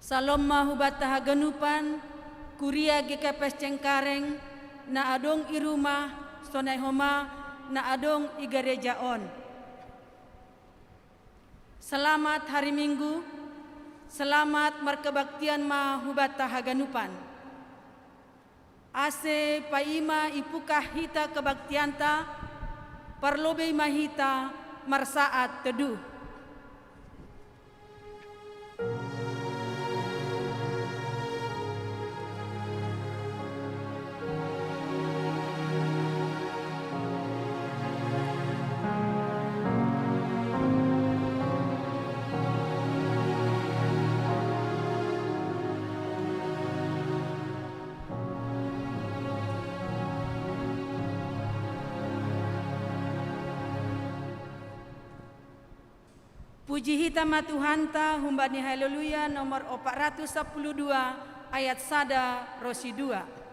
Salomma hubata haganupan, kuria GKPS Cengkareng, na adong irumah, sonai homa, na adong igarejaon. Selamat hari Minggu, selamat markebaktian ma hubata haganupan. Ase paima ipukah hita kebaktianta, parlobe mahita marsaat teduh. Puji hitam Tuhanta humbani haleluya nomor 412 ayat sada rosi 2.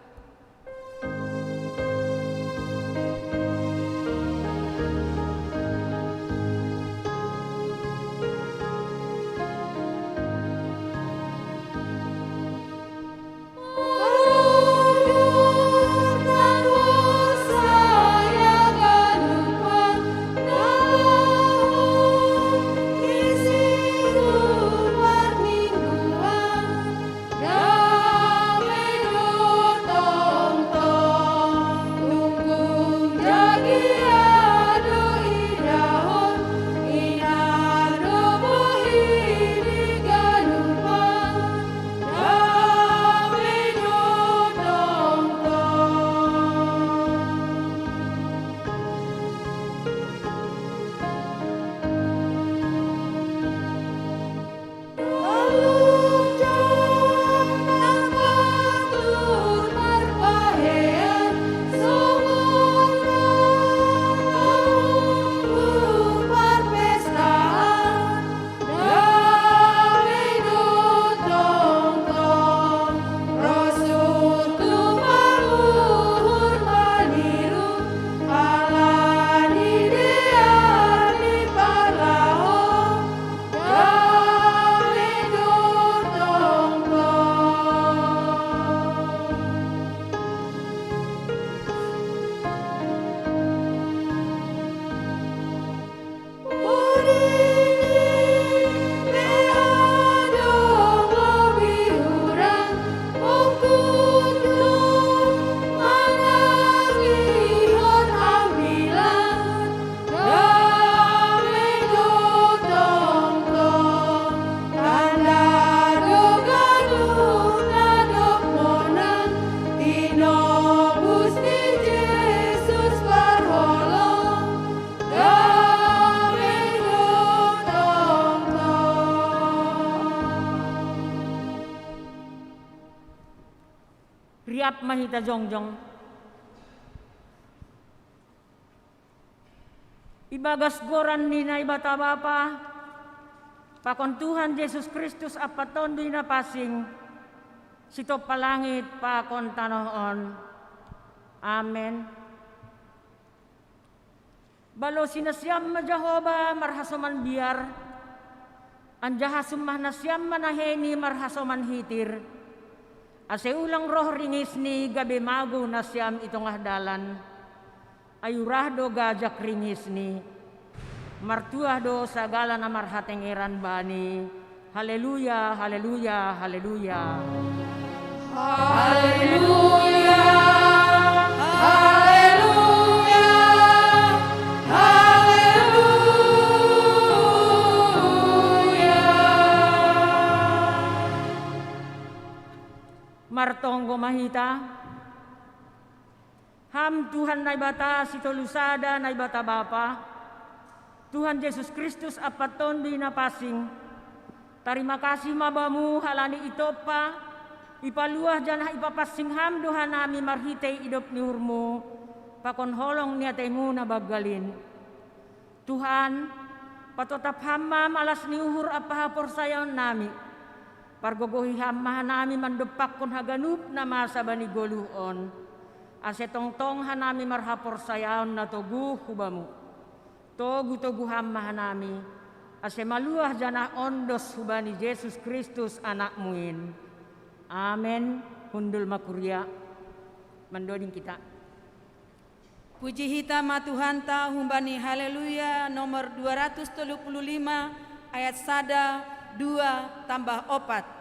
Riap mahita jongjong. Ibagas goran ni na ibata bapa, pakon Tuhan Yesus Kristus apaton di na pasing, sito palangit pakon tanoon. Amen. Balo sinasyam ma Jehova marhasoman biar, anjahasumah nasyam manaheni marhasoman hitir. Ase ulang roh ringis ni gabi mago na siyam itong ahdalan. Ayurahdo gajak ringis ni. Martuahdo sagala na marhatengeran bani. Haleluya, haleluya, haleluya. Haleluya, haleluya, Martonggo mahita, ham Tuhan na ibata sitolusada na ibata bapa, Tuhan Yesus Kristus apaton di napasing, terima kasih mabamu halani ito pa, ipaluah janah ipapasing ham Tuhan nami marhitay idop ni hurmo, pakon holong niatemu na bagalin. Tuhan, patotap hamam alas ni uhur apahapor sayon nami, pargogohi hamah nami mandepak kon haganup na masa bani goluhon. Ase tongtong hanami marhapor sayaon na togu hubamu. Togu hamah nami. ase maluah janah ondos hubani Yesus Kristus anakmuin. Amen. Hundul makuria. Mandoding kita. Puji hita ma Tuhan ta humbani haleluya nomor 235 ayat sada 2 tambah 4.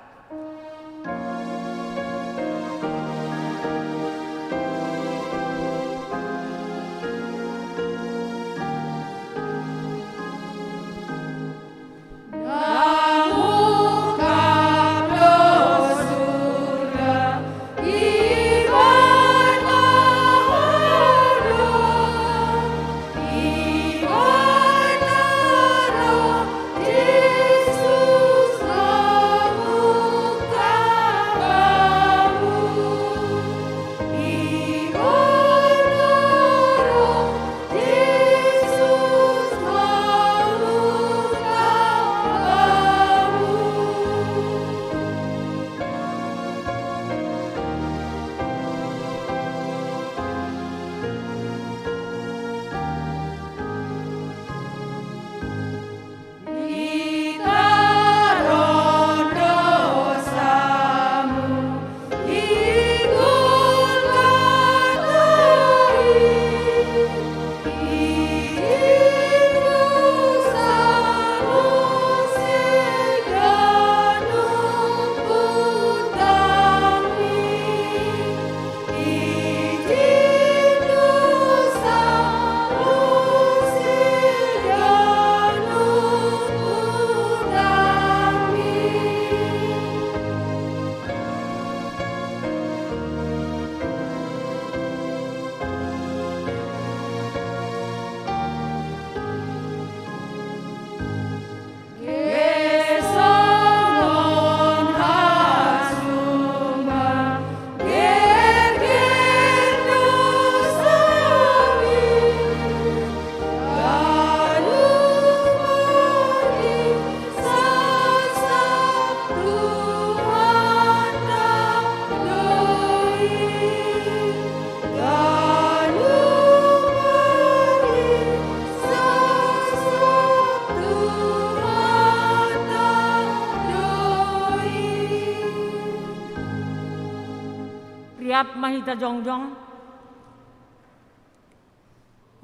Priap mahita jongjong,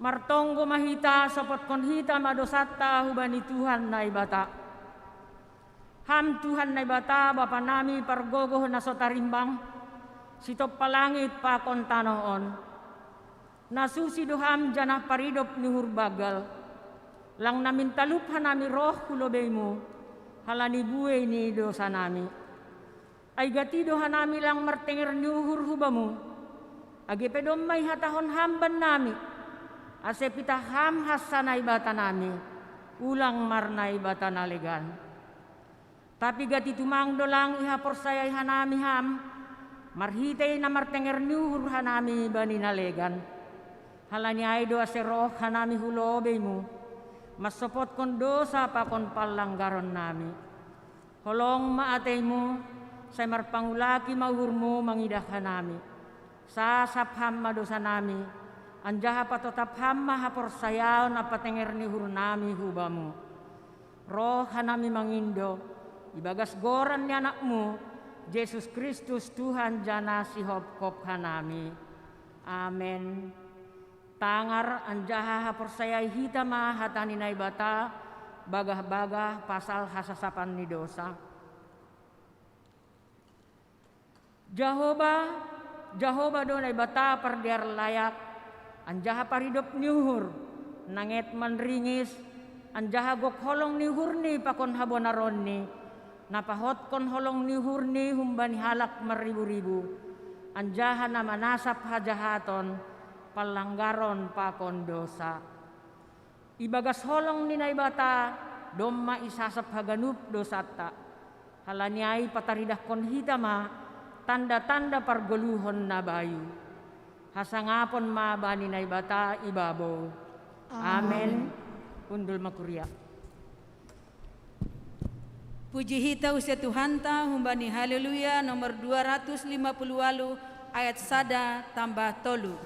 martonggo mahita sopot kon hita madosata hubani Tuhan na ibata. Ham Tuhan na ibata Bapa nami pargogo na sotarimbang, sitop palangit pa kon tanoon. Nasusi doham janah paridop nuhur bagal, lang namin taluphan nami roh kulobemu, halani buhay ni dosa nami. Ay gatido hanami lang martenger nyuhur hubamu, agi pedom may hatahon hamban nami, ase pita ham hasanay bata nami, ulang marnay bata nalegan. Tapi gati tumang dolang ihapor sayay hanami ham, marhitay na martenger nyuhur hanami bani nalegan. Halani ay do ase roh hanami hulobe mo, masopot kon dosa pa kon palanggaron nami. Holong maatay mo, sa marpangulaki mauhurmo mangidahan nami. Sa sapham madosa nami, anjaha patotapham mahapor sayaw na patenger ni hur nami hubamu. Roh hanami mangindo, ibagas goran ni anakmu, Jesus Kristus Tuhan jana sihop-kop hanami. Amen. Tangar anjaha hapor sayay hitama hatani na ibata, bagah-bagah pasal hasasapan ni dosa. Jehovah donay bata pardiar layak, anjaha paridop niuhur, nanget manringis, anjaha gok holong niuhur ni pakon habonaron ni, napahot kon holong niuhur ni humbani halak maribu-ribu, anjaha na manasap hajahaton, palanggaron pakon dosa. Ibagas holong ni naibata, domma isasap haganup dosata, halaniay pataridah kon hitama, tanda-tanda pargoluhon na bayu. Hasangapon mabani na ibata ibabaw. Amen. Undul makuria. Puji hita usia Tuhan ta humbani haleluya nomor 258 ayat sada tambah tolu.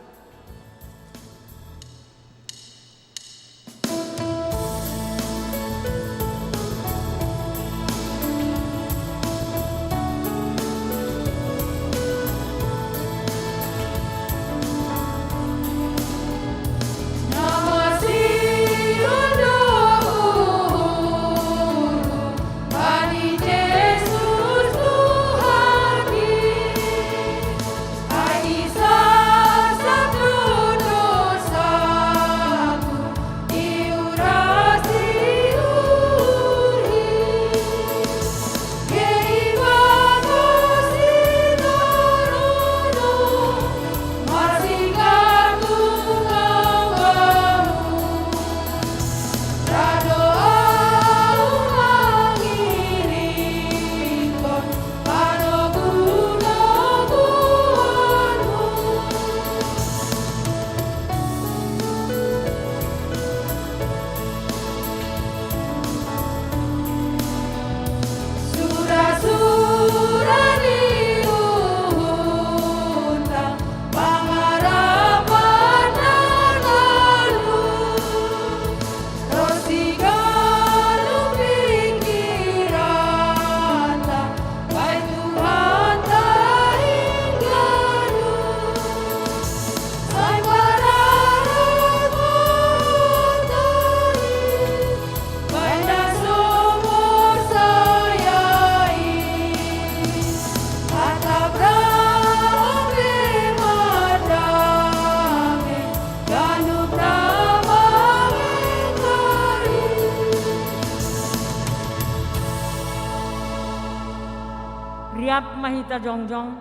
Mariap mahita jongjong.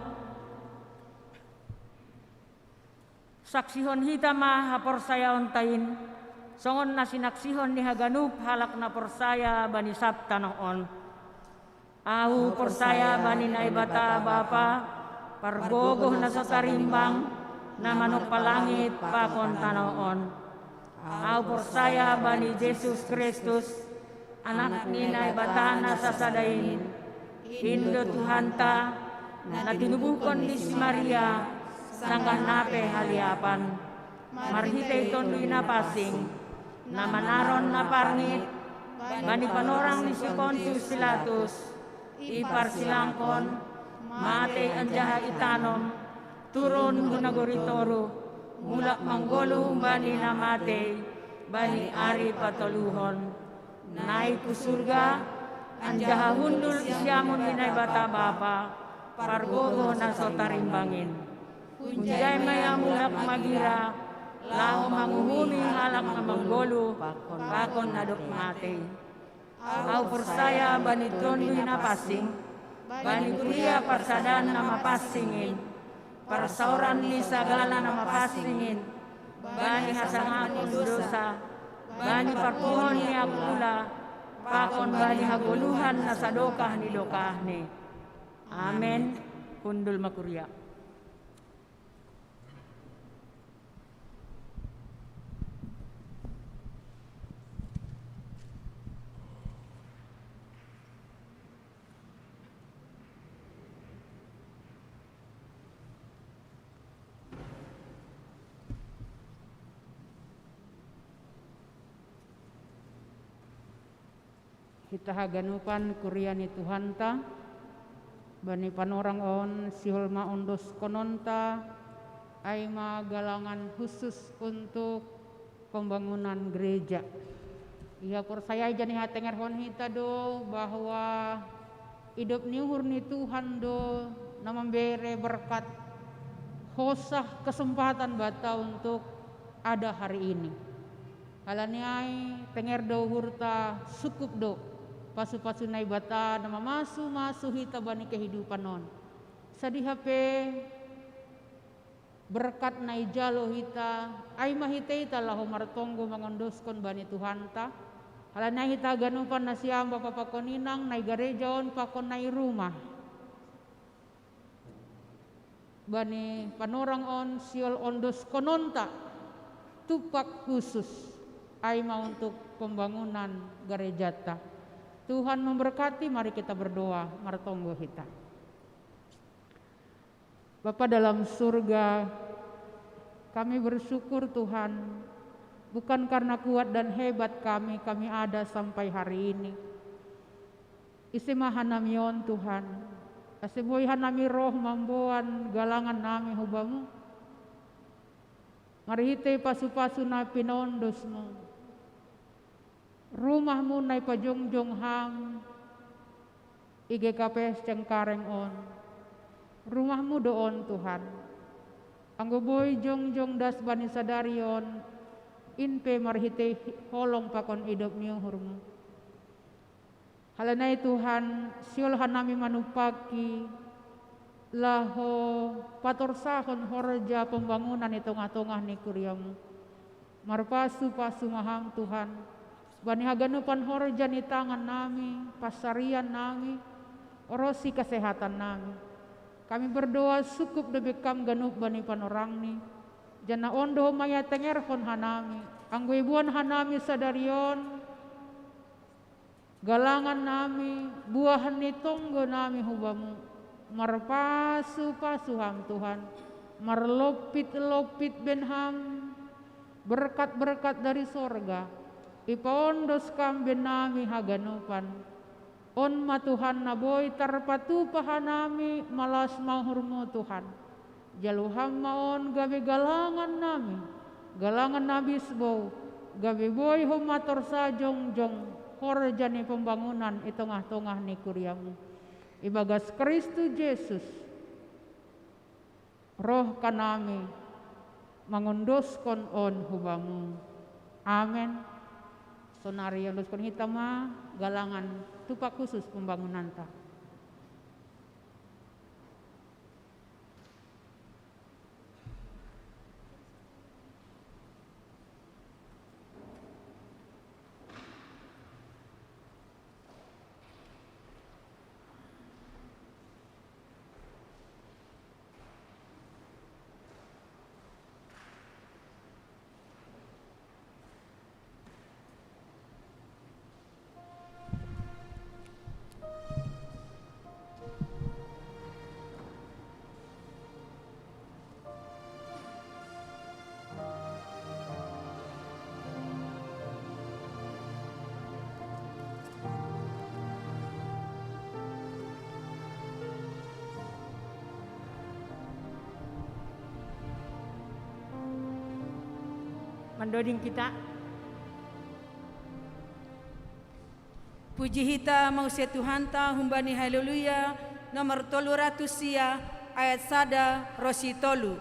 Saksihon hita ma haporsaya ontain. Songon na sinaksihon ni haganup halak na porsaya bani sabta noon. Ahu porsaya bani na ibata bapa, pargogoh na sa tarimbang, na manok palangit pakon tanoon. Ahu porsaya bani Jesus Kristus, anak ni na ibata na sasadain. Indo Tuhanta, na tinubukon ni si Maria, sangkan nape haliapan. Marhite tondoy na pasing, na manaron na parngit, bani panorang ni si Pontius Pilatus, ipar silangkon, mate anjaha itanom, turun gunagoritoro, mulak manggolo bani na mate, bani ari patoluhon. Naik ku surga, anjaha hundul isyamun inay bata bapa, pargogo na sotarimbangin. Kunjay maya mulak magira, lao manguhuni halak na manggolo, pakon nadok mate. Au persaya bani tondoy na pasing, bani kuria parsadan na mapasingin, parsauran ni sagala na mapasingin, bani hasangakon dosa, bani parpuhon ni akula, pakon bani haguluhan na sadokah ni dokah ni. Amen. Kundul makuria. Kita haganupan kuriani Tuhanta, bani panorang on sihulma ondos kononta, aima galangan khusus untuk pembangunan gereja. Ia persaya jani hatenger hon hita do bahwa hidup niuhur ni Tuhan do na memberi berkat hosah kesempatan bata untuk ada hari ini. Halaniai tenger do hurta sukup do pasu-pasu nai bata nama masu hita bani kehidupan non. Sadi hape berkat nai jalo hita ai mahita ita lahu martonggo mangondoskon bani Tuhanta. Halanai hita ganupan nasiam bapa pakoninang nai garejaon pakon nai rumah. Bani panorang on siol ondos kononta tupak khusus aima untuk pembangunan garejata. Tuhan memberkati, mari kita berdoa martonggo kita. Bapa dalam surga, kami bersyukur Tuhan, bukan karena kuat dan hebat kami ada sampai hari ini. Isimahan namion Tuhan, asiboyhan nami roh mamboan galangan nami hubamu. Marihite pasu-pasu na pinondosmu. Rumahmu nai pajongjong ham IGKPS Cengkareng on. Rumahmu doon Tuhan. Anggo boy jongjong das bani sadarion inpe marhite holong pakon idop niuhurmu. Halanai Tuhan siol hanami manupaki laho patorsahon horja pembangunan itong-atongah ni kuryamu. Marpasu-pasu maham Tuhan. Bani haganupan horja ni tangan nami, pasarian nami, orosi kesehatan nami. Kami berdoa sukup debekam ganup bani panorang ni. Jana ondo maya tengerhon hanami, anggo ibuan hanami sadarion, galangan nami, buahan ni tonggo nami hubamu. Marpasu-pasu ham Tuhan, marlopit-lopit benham, berkat-berkat dari sorga. Ipaondos kam benami haganupan. On matuhan na boy tarpatu pahanami malas mahurmu Tuhan. Jaluham maon gabi galangan nami. Galangan nabisbo. Gabi boy humator sa jongjong. Horjani pembangunan itongah-tongah ni kuryamu. Ibagas Kristus Yesus. Roh kanami mangundoskon on hubamu. Amen. Sonari yang luskon hitama galangan tupak khusus pembangunan ta. mendoding kita. Puji hita mau se Tuhan ta humbani haleluya nomor 300 sia ayat sada rosi tolu.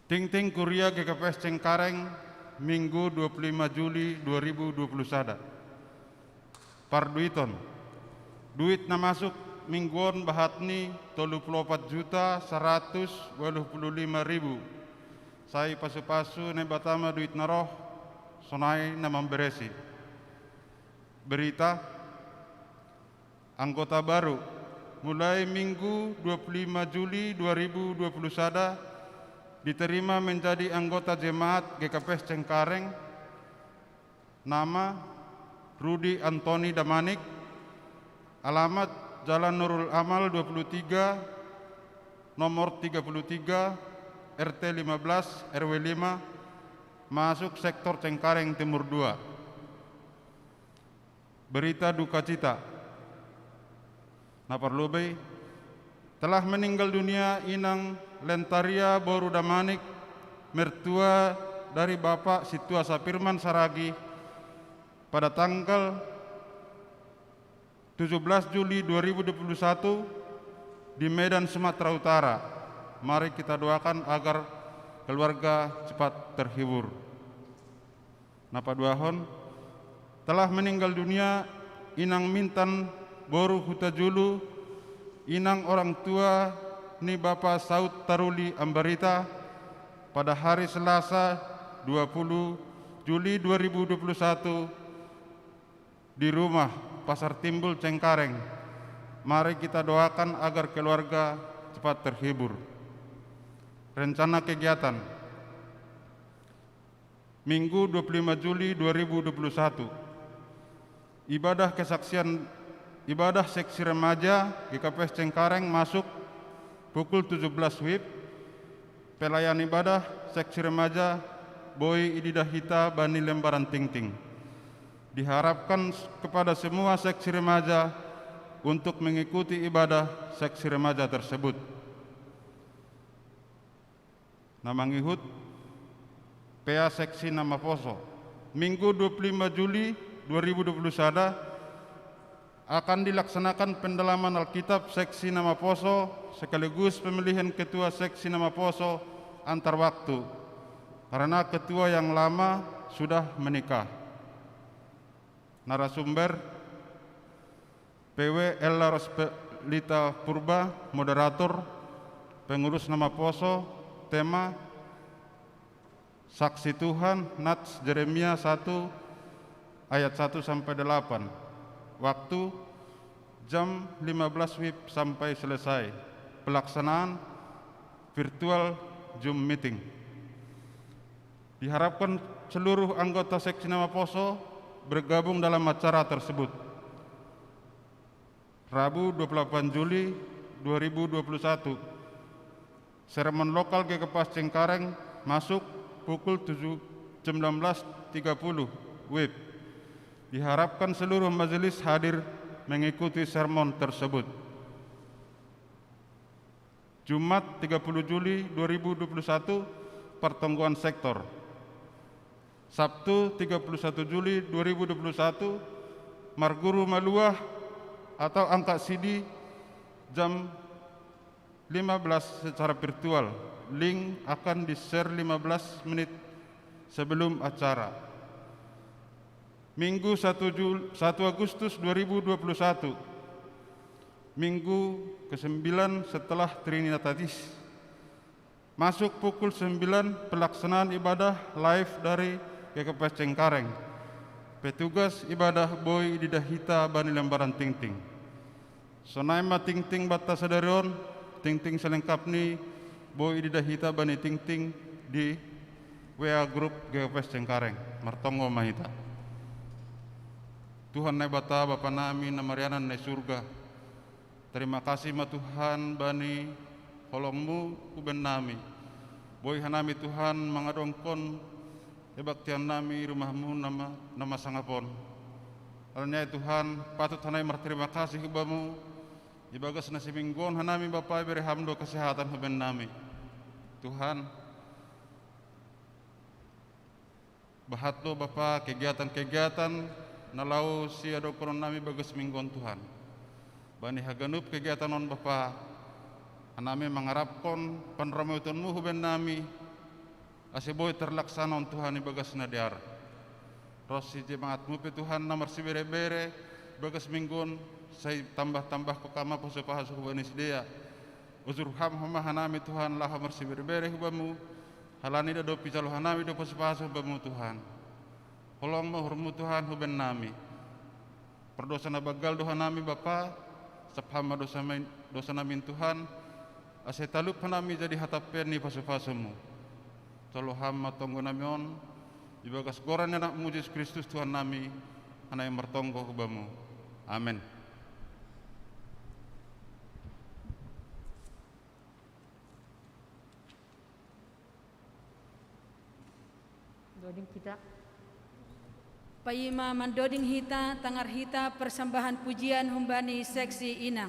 Ting-ting Kuria GKPS Cengkareng, Minggu 25 Juli 2020 sada. Parduiton, duit na masuk mingguan bahatni 34.185.000. Saya pasu-pasu ne batama duit naroh, sonai na memberesi. Berita anggota baru mulai Minggu 25 Juli 2021 diterima menjadi anggota jemaat GKPS Cengkareng. Nama Rudi Antoni Damanik, alamat Jalan Nurul Amal 23, nomor 33, RT 15, RW 5, masuk sektor Cengkareng Timur 2. Berita duka cita, Naparlobei telah meninggal dunia Inang Lentaria Boru Damanik, mertua dari Bapak Situa Sapirman Saragi pada tanggal 17 Juli 2021 di Medan, Sumatera Utara. Mari kita doakan agar keluarga cepat terhibur. Napa duahon telah meninggal dunia Inang Mintan Boru Hutajulu, inang orang tua ni Bapak Saud Taruli Ambarita pada hari Selasa 20 Juli 2021 di rumah Pasar Timbul Cengkareng. Mari kita doakan agar keluarga cepat terhibur. Rencana kegiatan Minggu 25 Juli 2021, ibadah seksi remaja GKPS Cengkareng masuk pukul 17 WIB. Pelayan ibadah seksi remaja Boy Ididahita Bani Lembaran Tingting. Diharapkan kepada semua seksi remaja untuk mengikuti ibadah seksi remaja tersebut. Namangihut PA Seksi Namaposo Minggu 25 Juli 2021 akan dilaksanakan pendalaman Alkitab Seksi Namaposo sekaligus pemilihan ketua Seksi Namaposo antar waktu karena ketua yang lama sudah menikah. Narasumber PW Ella Rospelita Purba, moderator, pengurus Namaposo. Tema Saksi Tuhan, Nats Jeremia 1 ayat 1 sampai 8. Waktu jam 15 WIB sampai selesai. Pelaksanaan virtual Zoom meeting. Diharapkan seluruh anggota Seksi Namaposo bergabung dalam acara tersebut. Rabu 28 Juli 2021, seremon lokal GKPS Cengkareng masuk pukul 19.30 WIB. Diharapkan seluruh majelis hadir mengikuti sermon tersebut. Jumat 30 Juli 2021, pertemuan sektor. Sabtu 31 Juli 2021, Marguru Maluah atau angkat sidi jam 15 secara virtual. Link akan di-share 15 menit sebelum acara. Minggu 1 Agustus 2021, Minggu ke-9 setelah Trinitatis. Masuk pukul 9 pelaksanaan ibadah live dari GKPS Cengkareng. Petugas ibadah Boy Didahita Bani Lembaran Tingting. Sonaima Tingting Bata Sadarion, Tingting selengkapni Boy Didahita Bani Tingting di WA Group GKPS Cengkareng. Martongo Mahita. Tuhan nai bata Bapa nami namarianan nai surga. Terima kasih ma Tuhan bani holongmu kuben nami. Boy hanami Tuhan mangadongkon ebaktian nami rumahmu nama sangapon. Alnya Tuhan patut hanai marterima kasih kebamu. Ibagas nasi mingguan hanami Bapa beri hamdo kesehatan kuben nami. Tuhan bahatlo Bapa kegiatan-kegiatan nalau si adokoron nami bagas mingguan Tuhan. Bani haganup kegiatan non Bapa anami mengharapkan panramautanmu huben nami asiboy terlaksana on Tuhan ibagas nadiar. Rosi jemaatmu pe Tuhan namar si bere-bere bagas mingguan saya tambah-tambah pekama posopaha suhubani sedia. Uzur ham hanami Tuhan lah hamar si bere-bere hubamu halani dado picalo hanami do posopaha suhubamu Tuhan. Holong mo hurmu Tuhan huben nami. perdosa na bagal doha nami Bapa, saphama dosa namin Tuhan, ase talup nami jadi hatapen ni pasu-pasumu. Tolo hama tonggo namion, ibagas goran anak Yesus Kristus Tuhan nami, anak yang mertonggo kebamu. Amin. Doding kita. Payima mandoding hita, tangar hita, persembahan pujian humbani seksi inang.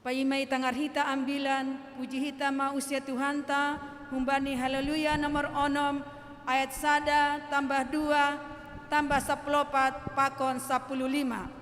Paimai tangar hita ambilan, puji hita ma usia Tuhan ta, humbani haleluya nomor 6, ayat 1 tambah 2 tambah 14 pakon 15.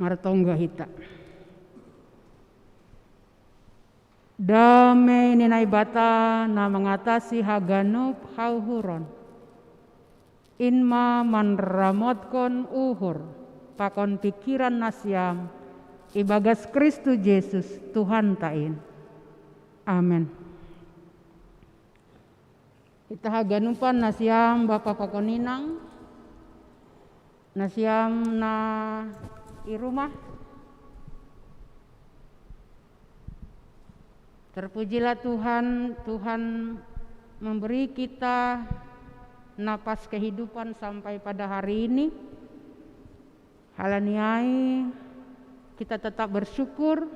Martongga hita. Damai ninai bata na mengatasi haganup hauhuron. Inma manramotkon uhur pakon pikiran nasyam ibagas Kristus Yesus Tuhan tain. Amin. Kita haganupan nasyam Bapa pakoninang nasyam na irumah. Terpujilah Tuhan, Tuhan memberi kita napas kehidupan sampai pada hari ini. Halaniai kita tetap bersyukur.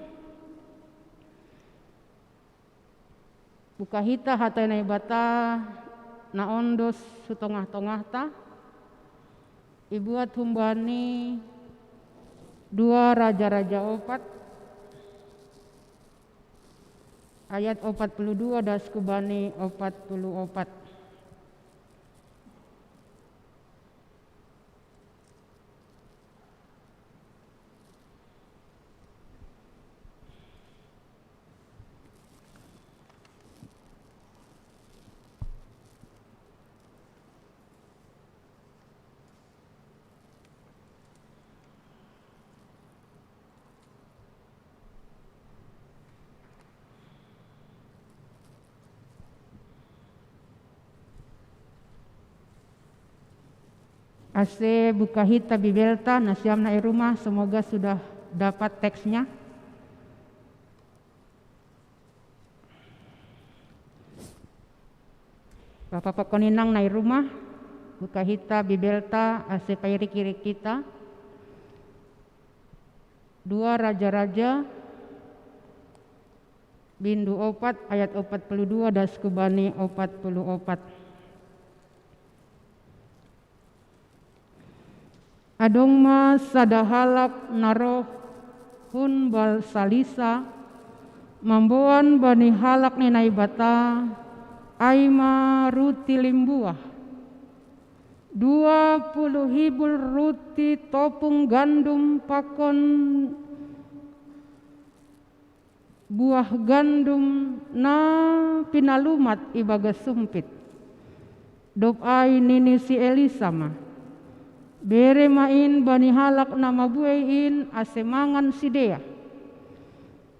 Buka hita hatanai bata na ondos sutongah-tongah ta. Ibuat humbani 2 Raja-Raja 4 ayat 42 das kubani 44. Ase buka hita bibelta nasyam na rumah, semoga sudah dapat teksnya. Bapak pakoninang na rumah, buka hita bibelta ase pairi kiri kita. 2 Raja-Raja bindu 4 ayat 42 das kubani 44. Adong ma sadahalak naroh hun bal salisa mamboan bani halak ninai bata aima ruti limbuah 20 hibul ruti topung gandum pakon buah gandum na pinalumat ibaga sumpit. Dop ai nini si Elisa ma. Bere main bani halak nama buein asemangan si dea.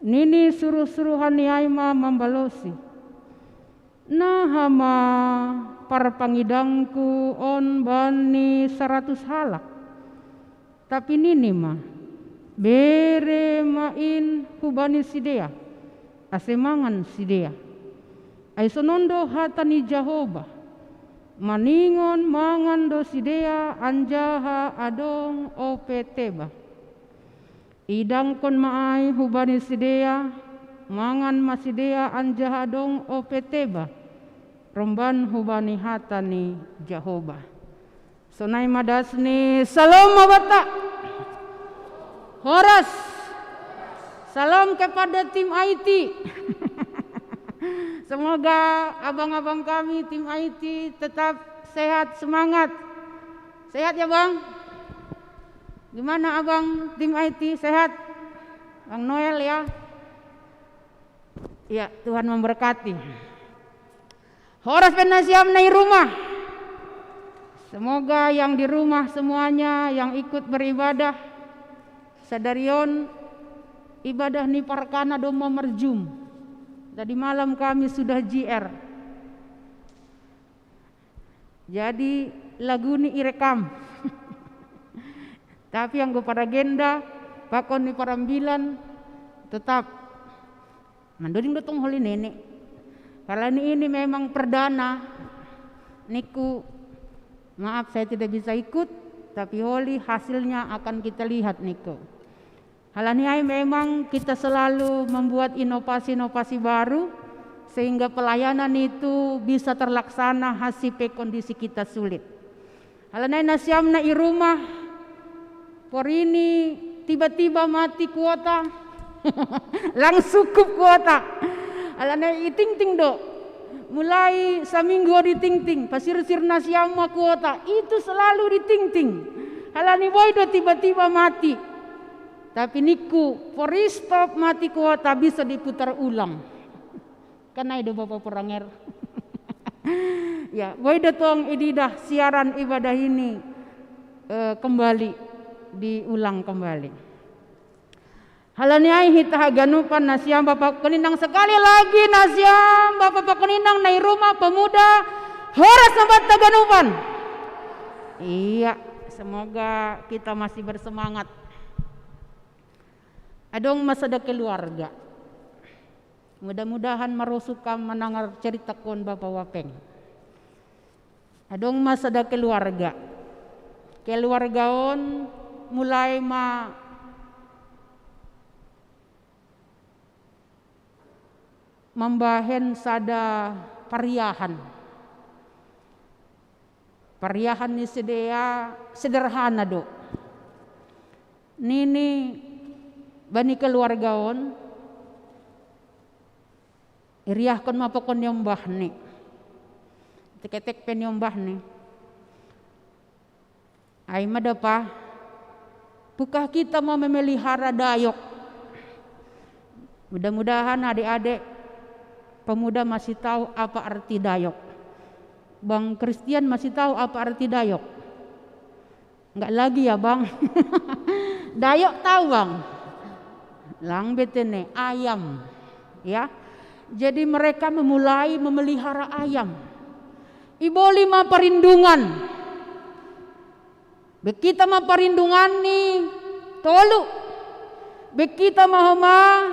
Nini suruh-suruhan yaima membalosi. Nah hama para pangidangku on bani 100 halak. Tapi nini mah bere main hubani sidea asemangan sidea. Ai sonondo hatani Jehovah maningon mangan do sidea anjaha adong opeteba. Idang kon maai hubani sidea mangan masidea anjaha adong opeteba. Romban hubani hatani Jehovah. Sonai madasni salam mabata. Horas. Salam kepada tim IT. Semoga abang-abang kami tim IT tetap sehat, semangat. Sehat ya Bang? Gimana Abang tim IT sehat? Bang Noel ya? Ya, Tuhan memberkati. Horas penasiam nai rumah. Semoga yang di rumah semuanya yang ikut beribadah sadarion ibadah ni parkana do merjum. Tadi malam kami sudah JR. Jadi lagu ni irekam. Tapi yang gue para agenda pakon ni parambilan tetap mandoding dotong holi nenek. Kalau ini memang perdana niku maaf saya tidak bisa ikut, tapi holi hasilnya akan kita lihat niku. Halaniai memang kita selalu membuat inovasi-inovasi baru sehingga pelayanan itu bisa terlaksana hasipe kondisi kita sulit. Halaniai nasiamna i rumah por ini tiba-tiba mati kuota langsung cukup kuota. Halaniai iting-ting do mulai saminggu diting-ting pasir-sir nasiama kuota itu selalu diting-ting. Halani boy do tiba-tiba mati. Tapi niku for stop mati kuota bisa diputar ulang. Karena itu Bapak Peranger. Ya, boy datang ididah siaran ibadah ini kembali diulang kembali. Halaniai hita haganupan nasiam Bapak Keninang sekali lagi nasiam Bapak Keninang nai rumah pemuda horas sambat taganupan. Iya, semoga kita masih bersemangat. Adong masada keluarga. Mudah-mudahan marusukam menangar cerita kon Bapak Wapeng. Adong masada keluarga. Keluargaon mulai membahen sada pariahan. Pariahan ni sedea sederhana do. Nini bani keluargaon iriahkon mapakon nyombah ni. Tek-tek pen nyombah ni. Ai madapa? Bukankah kita mau memelihara dayok? Mudah-mudahan adik-adik pemuda masih tahu apa arti dayok. Bang Christian masih tahu apa arti dayok? Enggak lagi ya Bang. Dayok tahu Bang? Lang betene ayam. Ya. Jadi mereka memulai memelihara ayam. Iboli ma perindungan. Bekita ma perindungan nih tolu. Bekita mahoma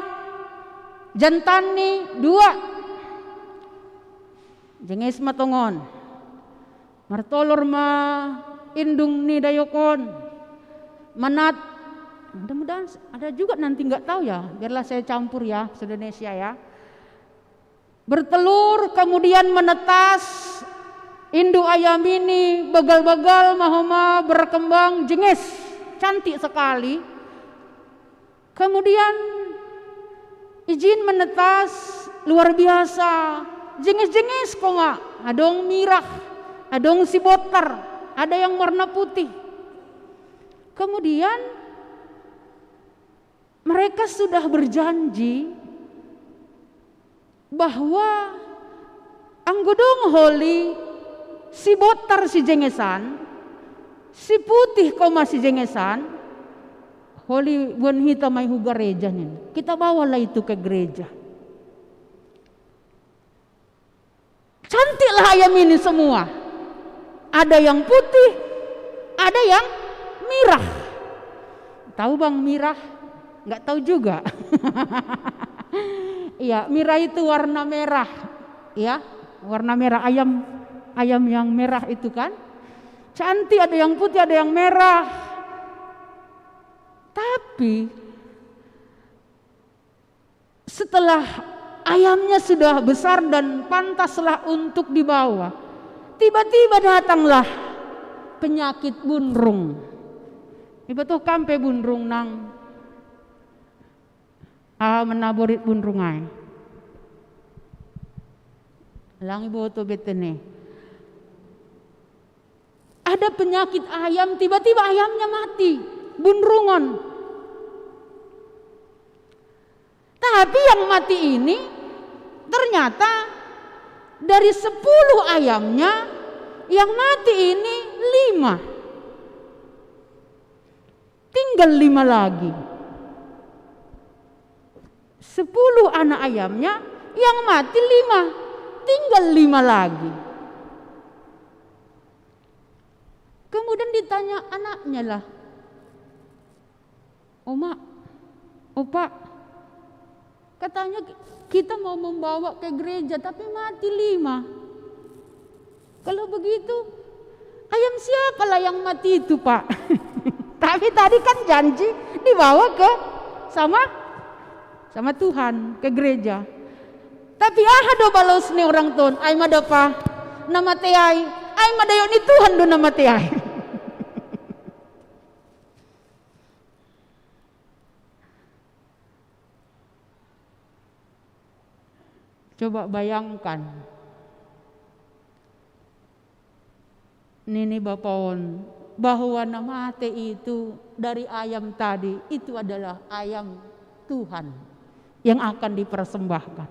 jantan nih 2. Jengis matongon. Martolor ma indung ni dayokon. Manat. Mudah-mudahan ada juga nanti nggak tahu ya. Biarlah saya campur ya, se-Indonesia ya. Bertelur kemudian menetas. Induk ayam ini bagal-bagal mahoma berkembang jengis. Cantik sekali. Kemudian izin menetas luar biasa. Jengis-jengis koma, adong mirah, adong sibotar, ada yang warna putih. Kemudian mereka sudah berjanji bahwa anggodong holi si botar si jengesan, si putih koma si jengesan, holi wan hita may hu gereja nin. Kita bawalah itu ke gereja. Cantiklah ayam ini semua. Ada yang putih, ada yang merah. Tahu bang merah? Nggak tahu juga. Iya, merah itu warna merah. Ya, warna merah ayam yang merah itu kan. Cantik, ada yang putih, ada yang merah. Tapi setelah ayamnya sudah besar dan pantaslah untuk dibawa, tiba-tiba datanglah penyakit bunrung. Iba tuh kampe bunrung nang menaborit bunrungai. Lang ibu to betene. Ada penyakit ayam, tiba-tiba ayamnya mati, bunrungon. Tapi yang mati ini ternyata dari 10 ayamnya yang mati ini 5. Tinggal 5 lagi. 10 anak ayamnya yang mati 5. Tinggal 5 lagi. Kemudian ditanya anaknya lah. Oma, opa, katanya kita mau membawa ke gereja tapi mati 5. Kalau begitu, ayam siapalah yang mati itu pak? Tapi tadi kan janji dibawa ke sama Tuhan ke gereja. Tapi do balos nih orang ton, ay madapa nama teai, ay madayo ni Tuhan do nama teai. Coba bayangkan, Nini Bapaon, bahwa nama ate itu dari ayam tadi itu adalah ayam Tuhan yang akan dipersembahkan.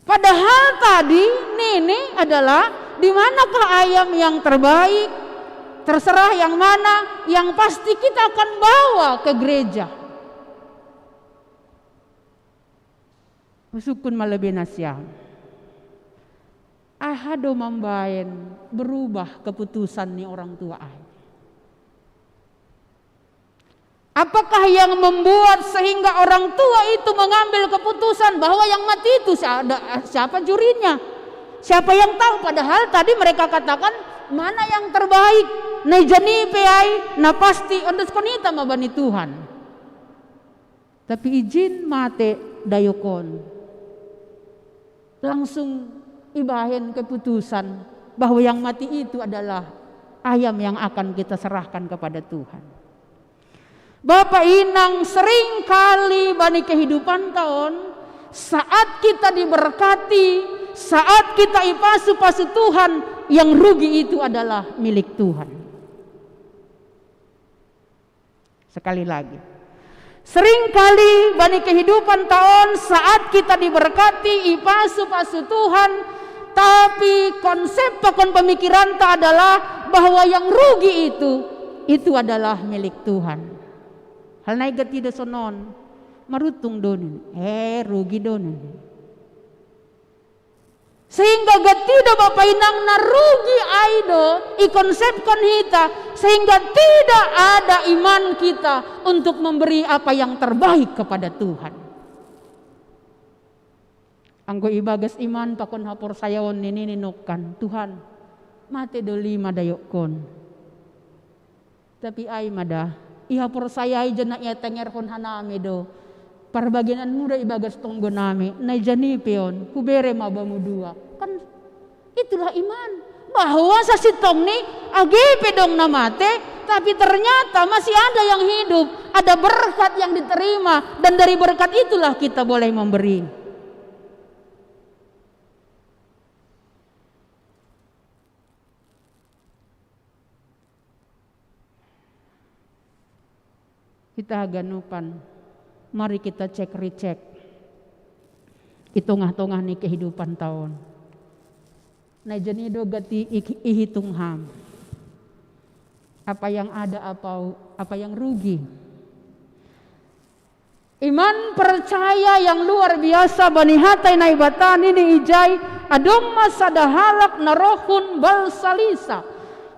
Padahal tadi Nini adalah di manakah ayam yang terbaik, terserah yang mana, yang pasti kita akan bawa ke gereja. Musukun malebe nasyam. Ahado mambayan berubah keputusan nih orang tua ay. Apakah yang membuat sehingga orang tua itu mengambil keputusan bahwa yang mati itu siapa jurinya? Siapa yang tahu? Padahal tadi mereka katakan mana yang terbaik. Nah jani peai, nah pasti ondes konita mabani Tuhan. Tapi izin mate dayokon. Langsung ibahin keputusan bahwa yang mati itu adalah ayam yang akan kita serahkan kepada Tuhan. Bapak Inang sering kali bani kehidupan tahun saat kita diberkati, saat kita ipasu-pasu Tuhan, yang rugi itu adalah milik Tuhan. Sekali lagi, sering kali bani kehidupan tahun saat kita diberkati, ipasu-pasu Tuhan, tapi konsep pakon pemikiran tak adalah bahwa yang rugi itu adalah milik Tuhan. Hal naik tidak sonon marutung donin, rugi donin. Sehingga tidak Bapak Inang narugi aido ikonsepkan hita, sehingga tidak ada iman kita untuk memberi apa yang terbaik kepada Tuhan. Anggo ibagas iman pakon hapor sayawan nini ninokan Tuhan mate do 5 dayokon. Tapi ay mada ihapor saya jana ia tengerhon haname do parbaginan muda ibagas tonggo nami naijani peon kubere mabamu 2 kan itulah iman bahwa sa sitong ni agepe dong namate tapi ternyata masih ada yang hidup, ada berkat yang diterima, dan dari berkat itulah kita boleh memberi. Kita ganupan, mari kita cek recek. Itongah-tongah ni kehidupan tahun. Nah jenido gati ihitung ham. Apa yang ada, apa yang rugi. Iman percaya yang luar biasa bani hatai na ibatan ini ijai adong masada halak narohun bal salisa.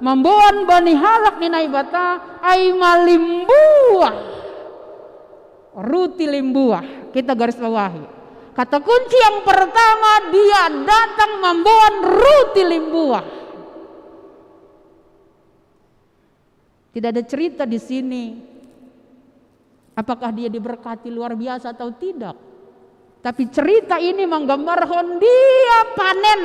Membuan bani halak ni na ibata ay malimbuah. Ruti limbuah. Kita garis bawahi. Kata kunci yang pertama, dia datang membawa ruti limbuah. Tidak ada cerita di sini apakah dia diberkati luar biasa atau tidak. Tapi cerita ini menggambarkan dia panen.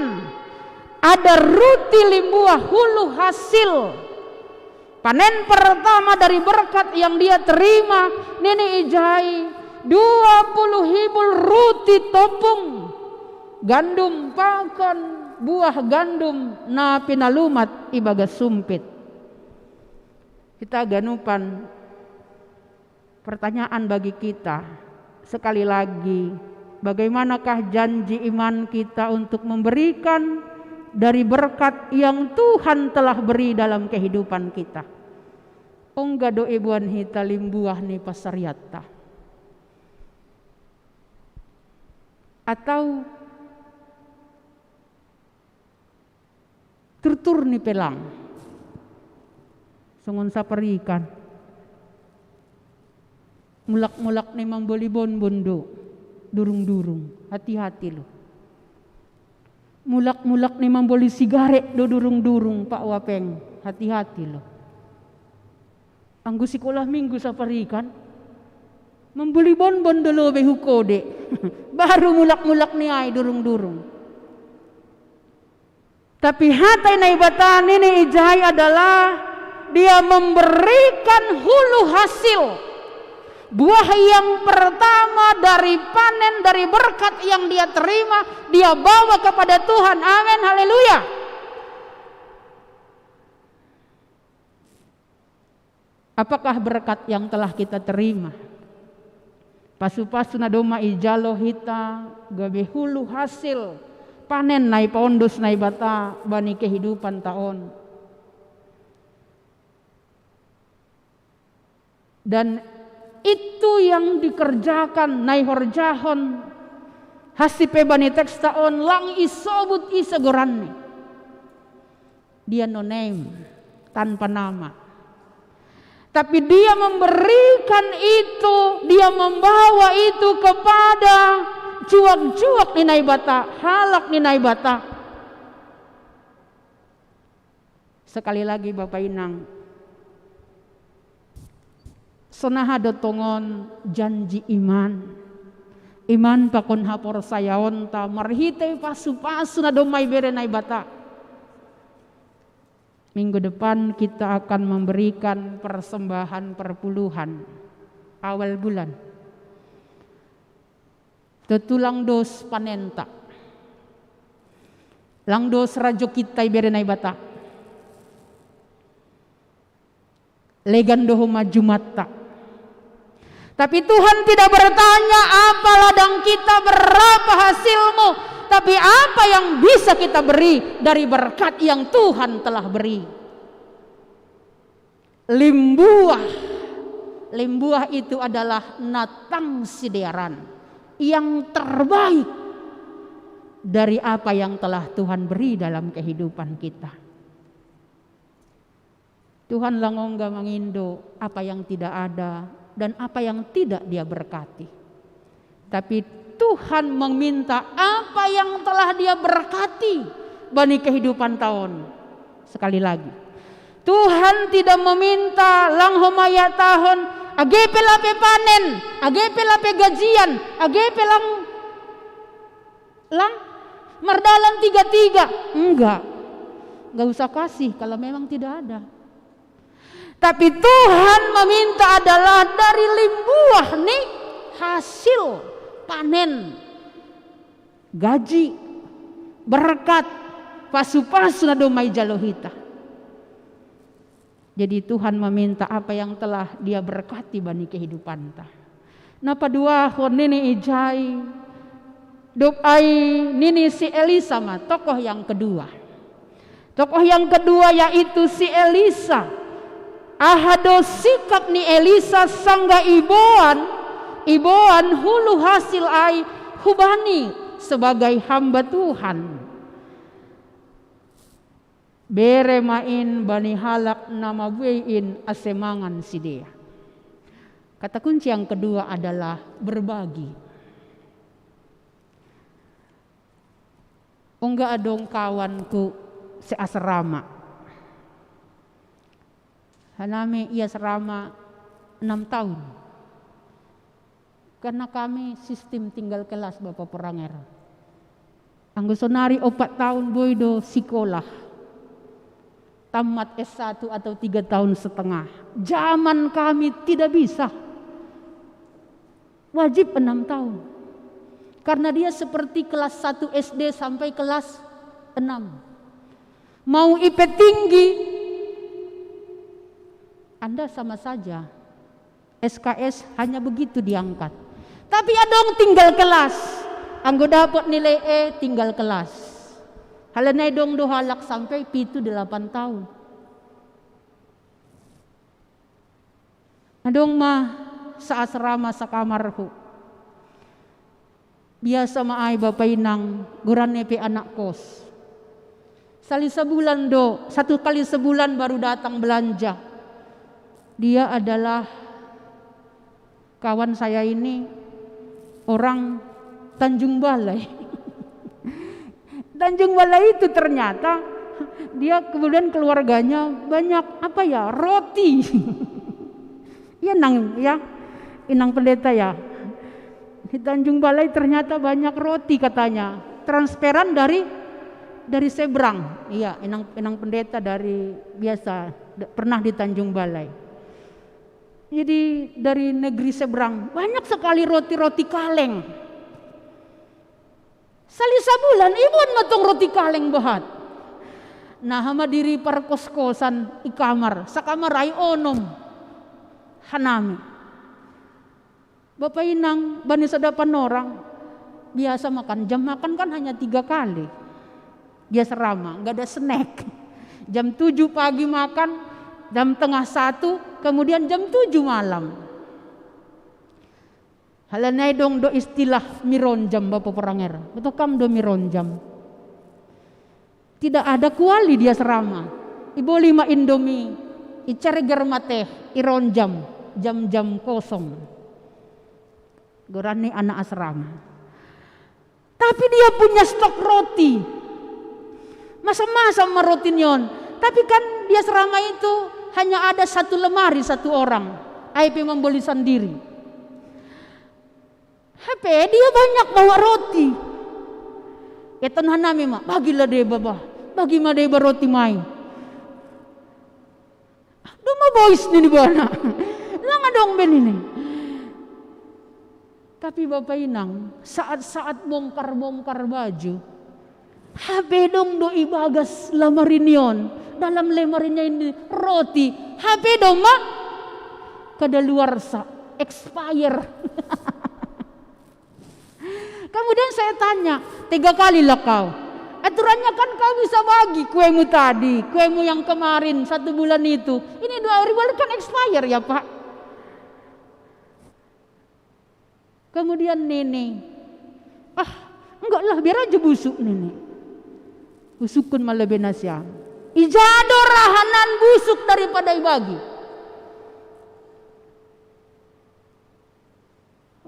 Ada ruti limbuah hulu hasil. Panen pertama dari berkat yang dia terima. Nini ijai 20 hibul ruti topung. Gandum pakon buah gandum na pinalumat ibaga sumpit. Kita ganupan pertanyaan bagi kita sekali lagi, bagaimanakah janji iman kita untuk memberikan dari berkat yang Tuhan telah beri dalam kehidupan kita? Ongga do ibuan hita limbuah ni pasariata. Atau turtur ni pelang. Sungun saparikan. Mulak-mulak ni membeli bondo. Durung-durung. Hati-hati lo. Mulak-mulak ni membeli sigaret do durung-durung Pak Wapeng. Hati-hati lo. Anggu sekolah minggu saparikan. Membeli bonbon dulu behu kode. Baru mulak-mulak ni ay durung-durung. Tapi hatai na ibatan ini ijai adalah dia memberikan hulu hasil. Buah yang pertama dari panen, dari berkat yang dia terima, dia bawa kepada Tuhan. Amin, haleluya. Apakah berkat yang telah kita terima? Pasu-pasu na doma ijalo hita gabe hulu hasil panen nai paondos nai bata bani kehidupan taon. Dan itu yang dikerjakan nai horjahon hasipe bani teks taon lang isobut isagoran. Dia no name, tanpa nama. Tapi dia memberikan itu, dia membawa itu kepada cuak-cuak ni naibata, halak ni naibata. Sekali lagi Bapak Inang, sonaha dotongon janji iman. Iman pakon hapor sayaon ta marhite pasu-pasu na domay bere naibata. Minggu depan kita akan memberikan persembahan perpuluhan awal bulan. Tetulang dos panenta. Lang dos rajo kita iberenai bata. Legando homa jumata. Tapi Tuhan tidak bertanya apa ladang kita, berapa hasilmu, tapi apa yang bisa kita beri dari berkat yang Tuhan telah beri. Limbuah itu adalah natang sideran yang terbaik dari apa yang telah Tuhan beri dalam kehidupan kita. Tuhan langongga mengindo apa yang tidak ada dan apa yang tidak dia berkati. Tapi Tuhan meminta apa yang telah dia berkati bani kehidupan tahun. Sekali lagi, Tuhan tidak meminta lang homaya tahun agepe lape panen, agepe lape gajian, agepe lang mardalan 3-3. Enggak usah kasih kalau memang tidak ada. Tapi Tuhan meminta adalah dari limbuah nih hasil panen, gaji, berkat, pasu-pasu na domay jalohita. Jadi Tuhan meminta apa yang telah dia berkati bani kehidupan ta. Napa dua hon nini ijai Dop ai nini si Elisa mah tokoh yang kedua. Tokoh yang kedua yaitu si Elisa. Ahado sikap ni Elisa sangga iboan hulu hasil ai hubani sebagai hamba Tuhan. Bere main bani halak nama buein asemangan si dia. Kata kunci yang kedua adalah berbagi. Enggak adong kawanku seasrama. Hanami ia serama 6 tahun. Karena kami sistem tinggal kelas Bapak Peranger. Anggusonari 4 tahun boydo sekolah. Tamat S1 atau 3 tahun setengah. Zaman kami tidak bisa. Wajib 6 tahun. Karena dia seperti kelas 1 SD sampai kelas 6. Mau IP tinggi, Anda sama saja. SKS hanya begitu diangkat. Tapi adong tinggal kelas. Anggo dapat nilai E tinggal kelas. Halanay dong dohalak sampai 7-8 tahun. Adong mah sa asrama sa kamarku. Biasa maay bapainang guran nepe anak kos. Sali sebulan 1 kali sebulan baru datang belanja. Dia adalah kawan saya ini orang Tanjung Balai. Tanjung Balai itu ternyata dia kemudian keluarganya banyak roti. Inang pendeta ya. Di Tanjung Balai ternyata banyak roti katanya. Transferan dari seberang. Iya, inang pendeta dari biasa pernah di Tanjung Balai. Jadi dari negeri seberang banyak sekali roti-roti kaleng. Sali sabulan ibon matong roti kaleng bahat. Nah hama diri para kos-kosan i kamar. Sa kamar ay onom. Hanami. Bapak inang bani sadapan orang biasa makan. Jam makan kan hanya 3 kali. Biasa rama, nggak ada snack. Jam 7 pagi makan, jam tengah 1, kemudian jam 7 malam. Halanay dong do istilah mironjam Bapak Peranger. Betul kam do mironjam. Tidak ada kuali dia serama. Ibu 5 Indomie, icari germateh, ironjam, jam-jam kosong. Gorani anak asrama. Tapi dia punya stok roti. Masa-masa roti nyon. Tapi kan dia serama itu hanya ada 1 lemari 1 orang. IP membeli sendiri. HP dia banyak bawa roti. Keton hanami mak, bagilah deh baba. Bagi mah deh roti mai. Duma boys nih di bana. Lang dong ben ini. Tapi Bapak Inang, saat-saat bongkar-bongkar baju, HP dong do ibagas lamarinion. Dalam lemarinya ini roti. HP dong mak, kadaluarsa, expire. Kemudian saya tanya, 3 kali lah kau. Aturannya kan kau bisa bagi kuemu tadi, kuemu yang kemarin 1 bulan itu. Ini 2 ribu kan expire ya Pak. Kemudian nenek, enggak lah biar aja busuk nenek. Busukun malah benasya. Ijado rahanan busuk daripada ibagi.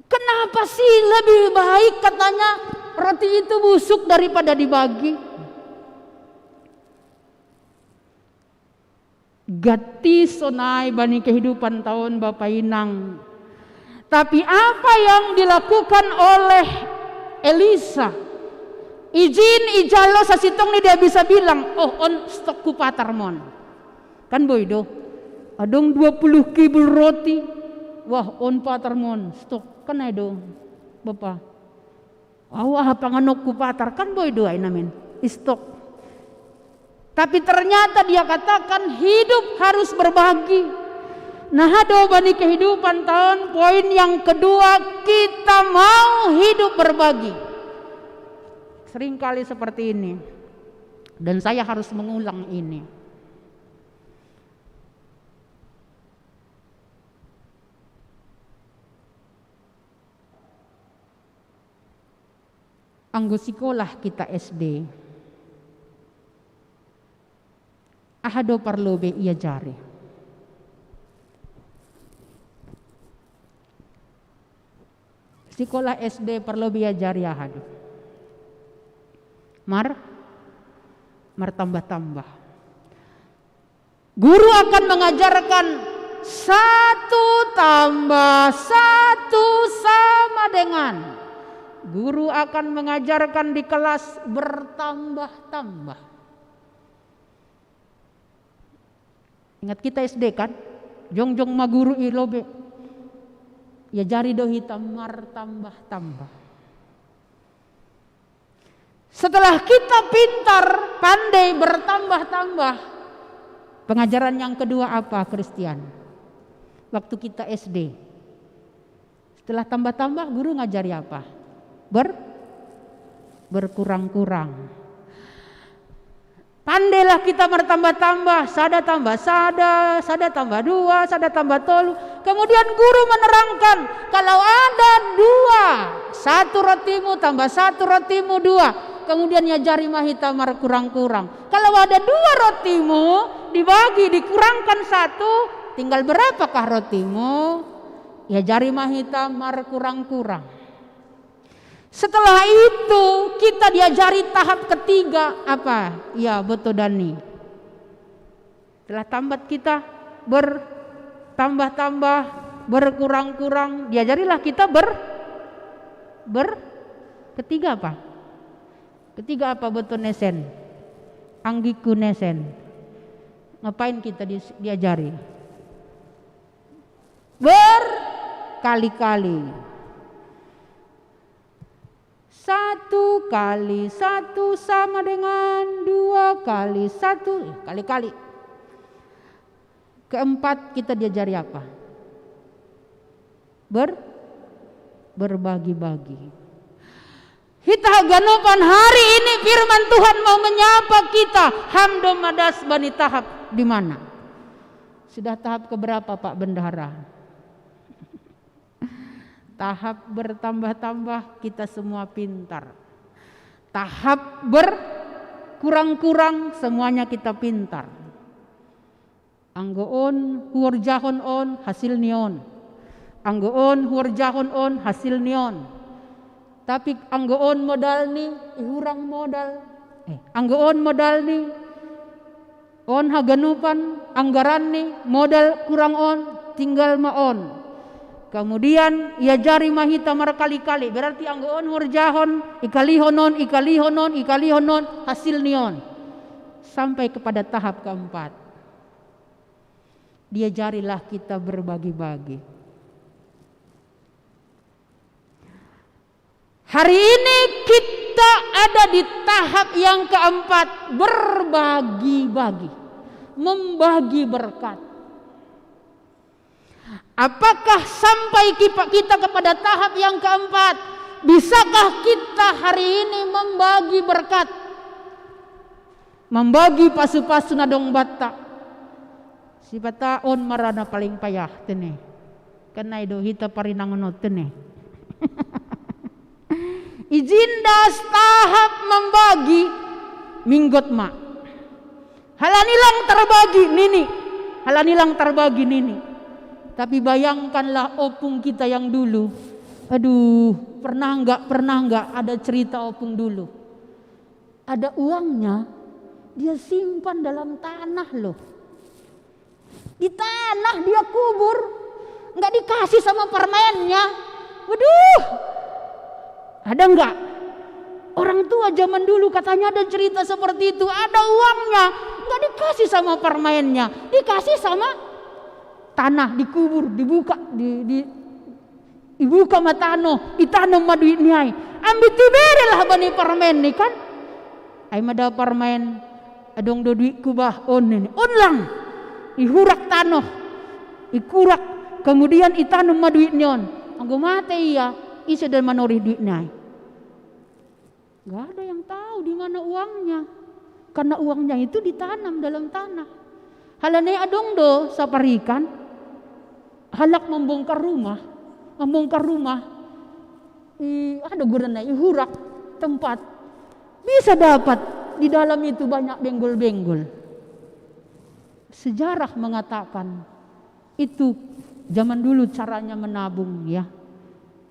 Kenapa sih lebih baik katanya roti itu busuk daripada dibagi? Gati sonai bani kehidupan tahun Bapak Inang. Tapi apa yang dilakukan oleh Elisa? Izin ijalo sasitong ni dia bisa bilang, oh on stok ku patarmon. Kan boydo, adong 20 kibul roti. Wah on patarmon stok kan ay dong. Bapak. Wah panganok ku patar kan boydo ay namin. Stok. Tapi ternyata dia katakan hidup harus berbagi. Nah hado bani kehidupan tahun poin yang kedua kita mau hidup berbagi. seringkali seperti ini. Dan saya harus mengulang ini. Anggo sekolah kita SD. Ahado parlobe ia jari. Sekolah SD parlobe ia jari ahado. Mar tambah-tambah. Guru akan mengajarkan 1 tambah 1 sama dengan. Guru akan mengajarkan di kelas bertambah-tambah. Ingat kita SD kan? Jongjong ma guru ilobe. Ya jari do hitam mar tambah-tambah. Setelah kita pintar, pandai bertambah-tambah, pengajaran yang kedua apa, Christian? Waktu kita SD. Setelah tambah-tambah, guru ngajari apa? Berkurang-kurang. Pandailah kita bertambah-tambah, sada tambah sada, sada tambah 2, sada tambah 3. Kemudian guru menerangkan, kalau ada 2, 1 rotimu tambah 1 rotimu 2. Kemudian ya jari mahita mar kurang-kurang. Kalau ada 2 rotimu dibagi dikurangkan 1, tinggal berapakah rotimu? Ya jari mahita mar kurang-kurang. Setelah itu kita diajari tahap ketiga apa? Ya betul Dani. Setelah tambat kita bertambah-tambah, berkurang-kurang, diajarilah kita ketiga apa? Ketiga apa betul nesen? Anggiku nesen. Ngapain kita diajari? Berkali-kali. 1 kali 1 sama dengan 2 kali 1, kali-kali. Keempat kita diajari apa? Berbagi-bagi. Kita ganupan hari ini firman Tuhan mau menyapa kita. Hamdom madas bani tahap di mana? Sudah tahap keberapa Pak Bendahara? Tahap bertambah-tambah kita semua pintar. Tahap berkurang-kurang semuanya kita pintar. Anggoon huorjahon on hasil nion. Anggoon huorjahon on hasil nion. Tapi anggoon modal ni ihurang modal. Anggoon modal ni on haganupan anggaran ni modal kurang on tinggal maon. Kemudian ia jari mahita markali-kali, berarti anggoon hurjahon ikalihonon hasil nion. Sampai kepada tahap keempat. Dia jarilah kita berbagi-bagi. Hari ini kita ada di tahap yang keempat, berbagi-bagi, membagi berkat. Apakah sampai kita kepada tahap yang keempat? Bisakah kita hari ini membagi berkat? Membagi pasu-pasu nadong bata. Si bata on marana paling payah tene. Kenai do hita parinangonot tene. Ijindas tahap membagi minggot mak. Halanilang terbagi nini. Halanilang terbagi nini. Tapi bayangkanlah opung kita yang dulu. Aduh, pernah enggak ada cerita opung dulu. Ada uangnya, dia simpan dalam tanah loh. Di tanah dia kubur, enggak dikasih sama permennya. Waduh, ada enggak? Orang tua zaman dulu katanya ada cerita seperti itu. Ada uangnya, enggak dikasih sama permennya, dikasih sama tanah, dikubur, dibuka, dibuka matano, ditanam maduit niai. Ambil tiberilah bani permen ni kan? Ay mada permen, adong do duit kubah on ni, on lang, ihurak tanoh, ikurak, kemudian itanam maduit nion. Anggo mate iya, isa dan manori duit niai. Gak ada yang tahu di mana uangnya. Karena uangnya itu ditanam dalam tanah. Halane adong do saparikan. Halak membongkar rumah. Ada gurana hurak tempat. Bisa dapat di dalam itu banyak benggol-benggol. Sejarah mengatakan itu zaman dulu caranya menabung ya.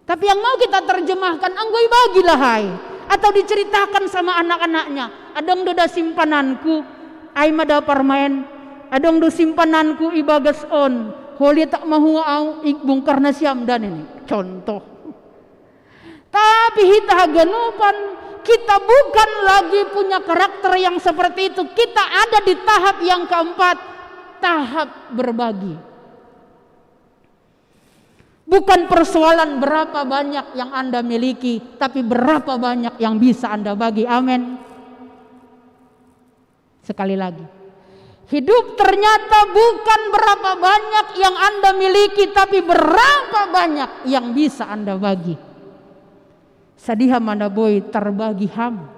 Tapi yang mau kita terjemahkan anggoi bagilah hai. Atau diceritakan sama anak-anaknya. Adong do da simpananku, ai mada parmain. Adong do simpananku ibagas on. Holi tak mahu au bongkar nasiam dan ini. Contoh. Tapi kita ganupan, kita bukan lagi punya karakter yang seperti itu. Kita ada di tahap yang keempat, tahap berbagi. Bukan persoalan berapa banyak yang Anda miliki, tapi berapa banyak yang bisa Anda bagi. Amin. Sekali lagi. Hidup ternyata bukan berapa banyak yang Anda miliki, tapi berapa banyak yang bisa Anda bagi. Sadiha mana boy terbagi ham.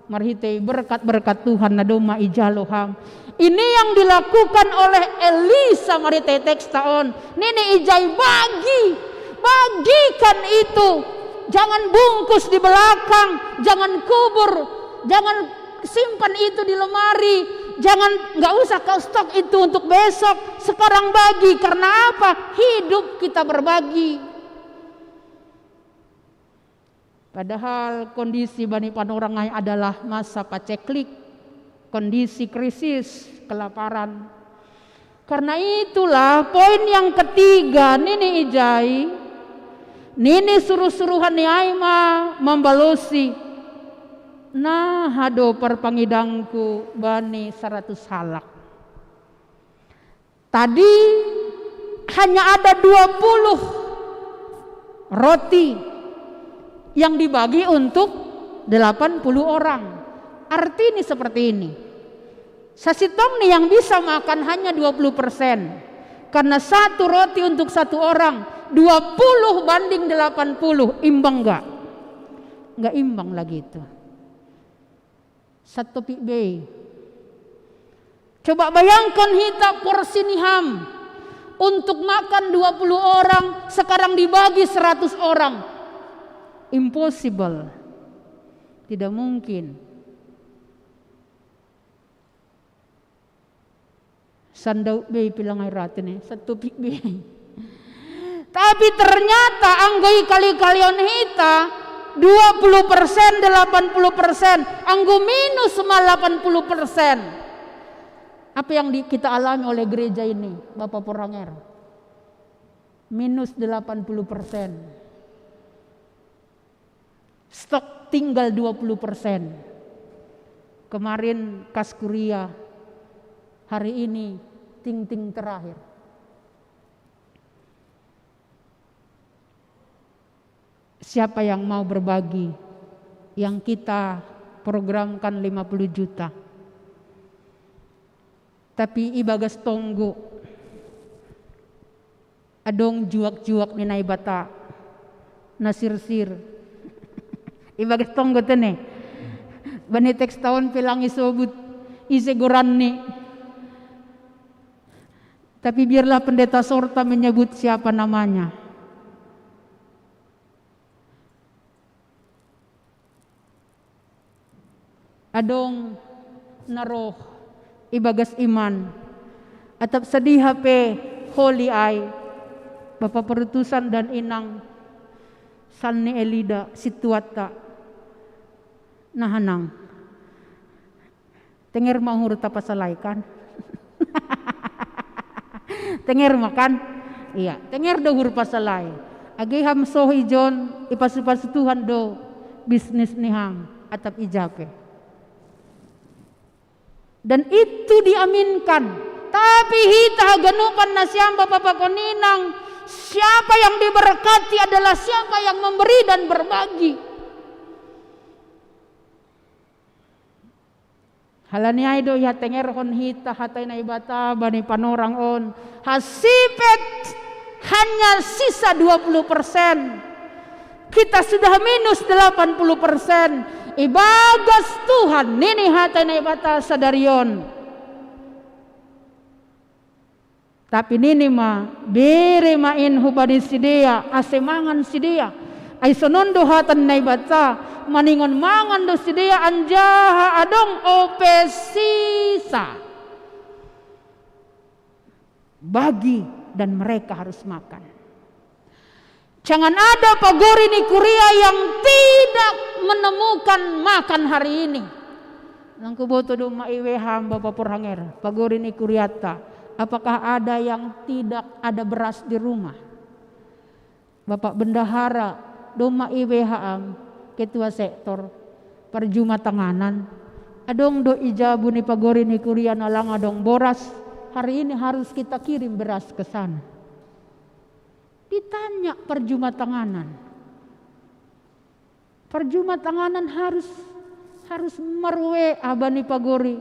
Marhite berkat-berkat Tuhan nadoma ijalo ham. Ini yang dilakukan oleh Elisa marite teks taon. Nini ijai bagikan itu. Jangan bungkus di belakang, jangan kubur, jangan simpan itu di lemari, nggak usah kau stok itu untuk besok. Sekarang bagi, karena apa? Hidup kita berbagi. Padahal kondisi Bani Panorangai adalah masa paceklik. Kondisi krisis, kelaparan. Karena itulah poin yang ketiga, Nini ijai, Nini suruh-suruhan ni Aima membalosi. Nah, hado perpangidangku Bani 100 halak. Tadi hanya ada 20 roti yang dibagi untuk 80 orang. Artinya seperti ini. Sasitong nih yang bisa makan hanya 20%. Karena satu roti untuk satu orang 20 banding 80. Imbang enggak? Enggak imbang lagi itu. Satu pikbe. Coba bayangkan kita porsi niham. Untuk makan 20 orang sekarang dibagi 100 orang. Impossible. Tidak mungkin. Sandau be pilang airatin satu pikbe. Tapi ternyata anggai kali-kalian hita 20%, 80%, anggo minus semua 80%. Apa yang kita alami oleh gereja ini, Bapak Poranger? Minus 80%. Stok tinggal 20%. Kemarin kas kuria, hari ini ting-ting terakhir. Siapa yang mau berbagi? Yang kita programkan 50 juta. Tapi ibagas tonggo. Adong juak-juak ninay bata. Nasir-sir. Ibagas tonggo tene. Bani teks tahun pilang isobut. Iseguran ni. Tapi biarlah pendeta Sorta menyebut siapa namanya. Adong naroh ibagas iman. Atap sedih HP holy eye. Bapak Perutusan dan Inang Salni Elida Situata Nahanang. Tenger mahur tapasalaikan. Tenger makan, iya. Tenger dohur pasalay. Agi ham sohi John ipas-ipas Tuhan do bisnis ni ham atap ijape. Dan itu diaminkan. Tapi hita ganupan na siyamba papakoninang. Siapa yang diberkati adalah siapa yang memberi dan berbagi. Halani aido ya tenger hon hita hatay na ibata Bani Panorang on. Hasipet hanya sisa 20%. Kita sudah minus 80%. ibagas Tuhan nini hata na ibata sadarion. Tapi nini ma bere main hubadi sidia asemangan sidia ay sonondo hatan na ibata maningon mangan do sidia anjaha adong opesisa bagi dan mereka harus makan. Jangan ada pagori ni Kuria yang tidak menemukan makan hari ini. Nang kuboto do maiwe hamba papurhanger pagori ni Kuriata. Apakah ada yang tidak ada beras di rumah? Bapak Bendahara do maiwe haam ketua sektor perjuma tanganan. Adong do ijabu ni pagori ni Kuria nalang adong boras. Hari ini harus kita kirim beras ke sana. Ditanya perjuma tanganan. Perjuma tanganan harus merwe abani pagori.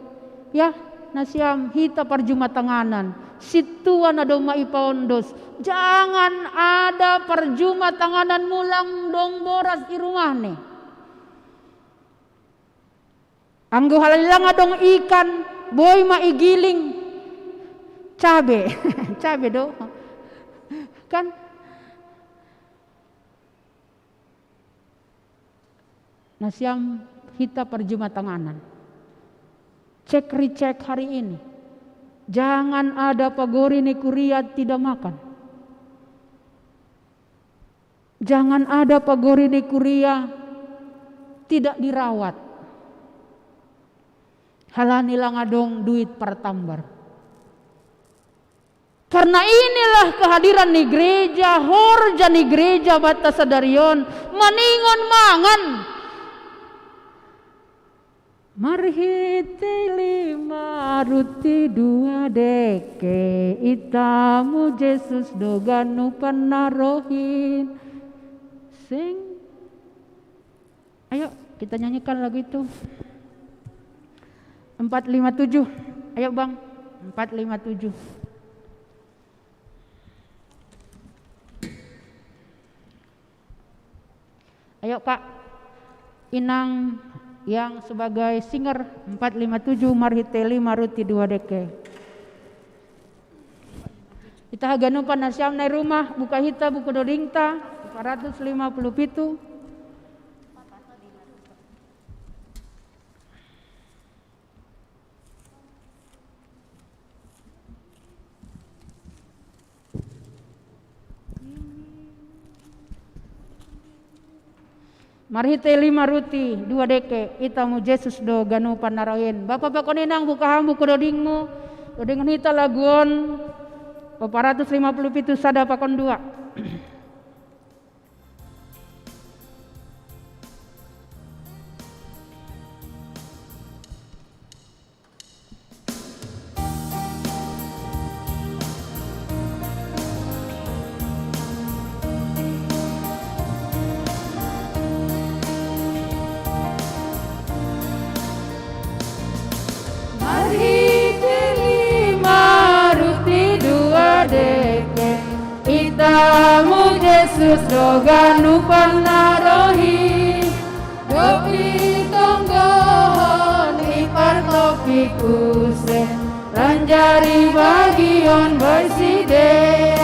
Ya, nasiam hita perjuma tanganan. Situan ada maipaondos. Jangan ada perjuma tanganan mulang dong boras di rumah nih. Anggo halalang adong ikan, boy maigiling. Cabe, cabe do. Kan nasiam hita perjuma tanganan. Cek recek hari ini. Jangan ada pagori ni Kuria tidak makan. Jangan ada pagori ni Kuria tidak dirawat. Halani lang adong duit pertambar. Karena inilah kehadiran ni gereja, horja ni gereja bata sadarion, maningon mangan. Marhite 5 ruti 2 deke itamu Yesus doganu panarohin. Sing. Ayo kita nyanyikan lagu itu. 457. Ayo Bang. 457. Ayo Kak. Inang yang sebagai singer 457 marhite 5 ruti 2 deke. Kita haganu panasiam nai rumah buka hita buku dodingta 457. Marhite 5 ruti 2 deke itamu Yesus do ganu panarohin. Bapak pakoninang buka ham buku dodingmu. Dodingan hita laguon 457 sada pakon 2. Itamu Yesus doganu panarohi dopi tonggohon ipar topi kusen ranjari bagion bersideai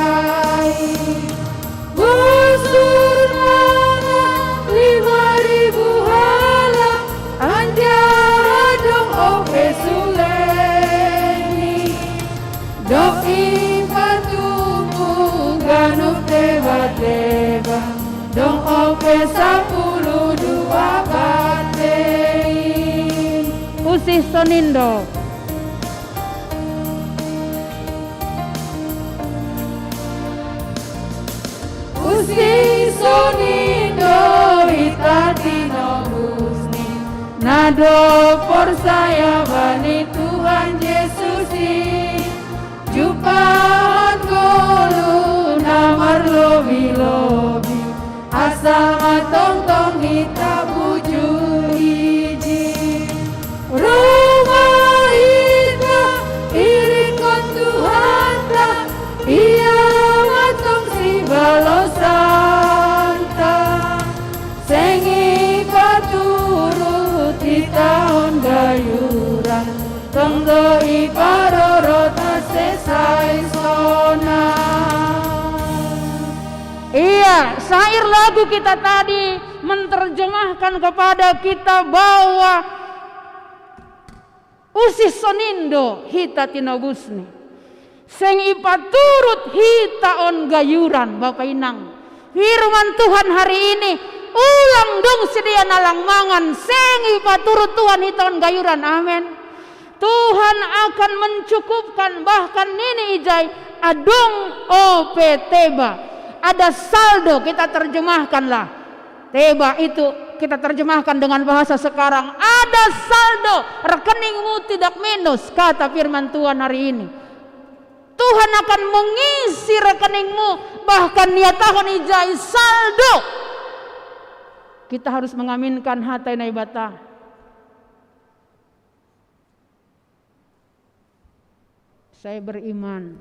busur mana 5.000 hala anjadong ope suleni dopi ganu teba-teba dong ope 10 2 batein usih sonindo usih sonindo itatino husni nado por saya bani Tuhan Yesusi jupahan golu namar lobi-lobi asa matong-tong hita bujur hiji rumah hita iring kon Tuhan ta iya matong si balosanta sengi paturu saldo iparorot asesai sona. Iya, syair lagu kita tadi menerjemahkan kepada kita bahwa usis sonindo hita tinobusni sing ipaturut hita on gayuran. Bapak Inang, firman Tuhan hari ini ulang dong sedia nalang mangan sing ipaturut Tuhan hita on gayuran. Amin. Tuhan akan mencukupkan, bahkan nini ijai adong teba, ada saldo. Kita terjemahkanlah teba itu, kita terjemahkan dengan bahasa sekarang, ada saldo, rekeningmu tidak minus, kata firman Tuhan hari ini. Tuhan akan mengisi rekeningmu, bahkan niat tahun ijai saldo. Kita harus mengaminkan hatai naibata. Saya beriman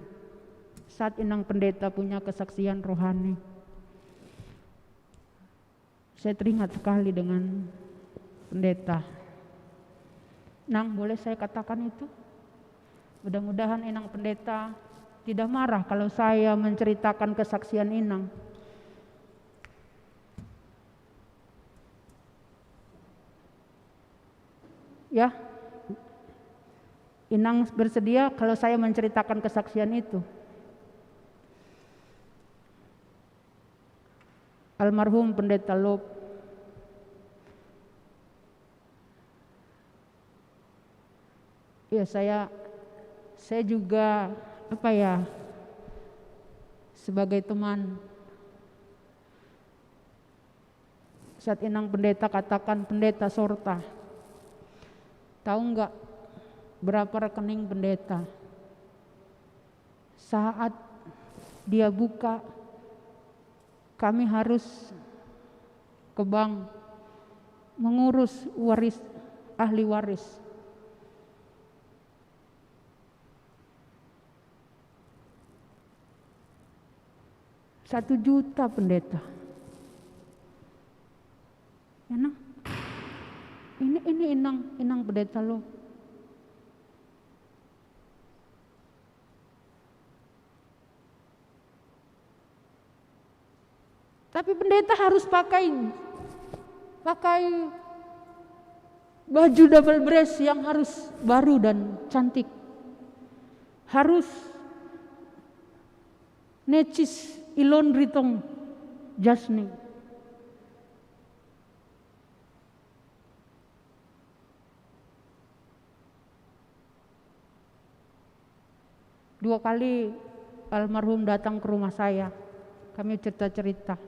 saat Inang Pendeta punya kesaksian rohani. Saya teringat sekali dengan pendeta. Nang, boleh saya katakan itu? Mudah-mudahan Inang Pendeta tidak marah kalau saya menceritakan kesaksian Inang. Ya, Inang bersedia kalau saya menceritakan kesaksian itu. Almarhum Pendeta Lop ya, saya juga sebagai teman, saat Inang Pendeta katakan pendeta sorta, tahu enggak berapa rekening pendeta? Saat dia buka, kami harus ke bank mengurus ahli waris. Rp1 juta pendeta. Ya, Nang. Ini Inang Pendeta lo. Tapi pendeta harus pakai baju double breast yang harus baru dan cantik. Harus necis ilon ritong jasni. Dua kali almarhum datang ke rumah saya. Kami cerita-cerita.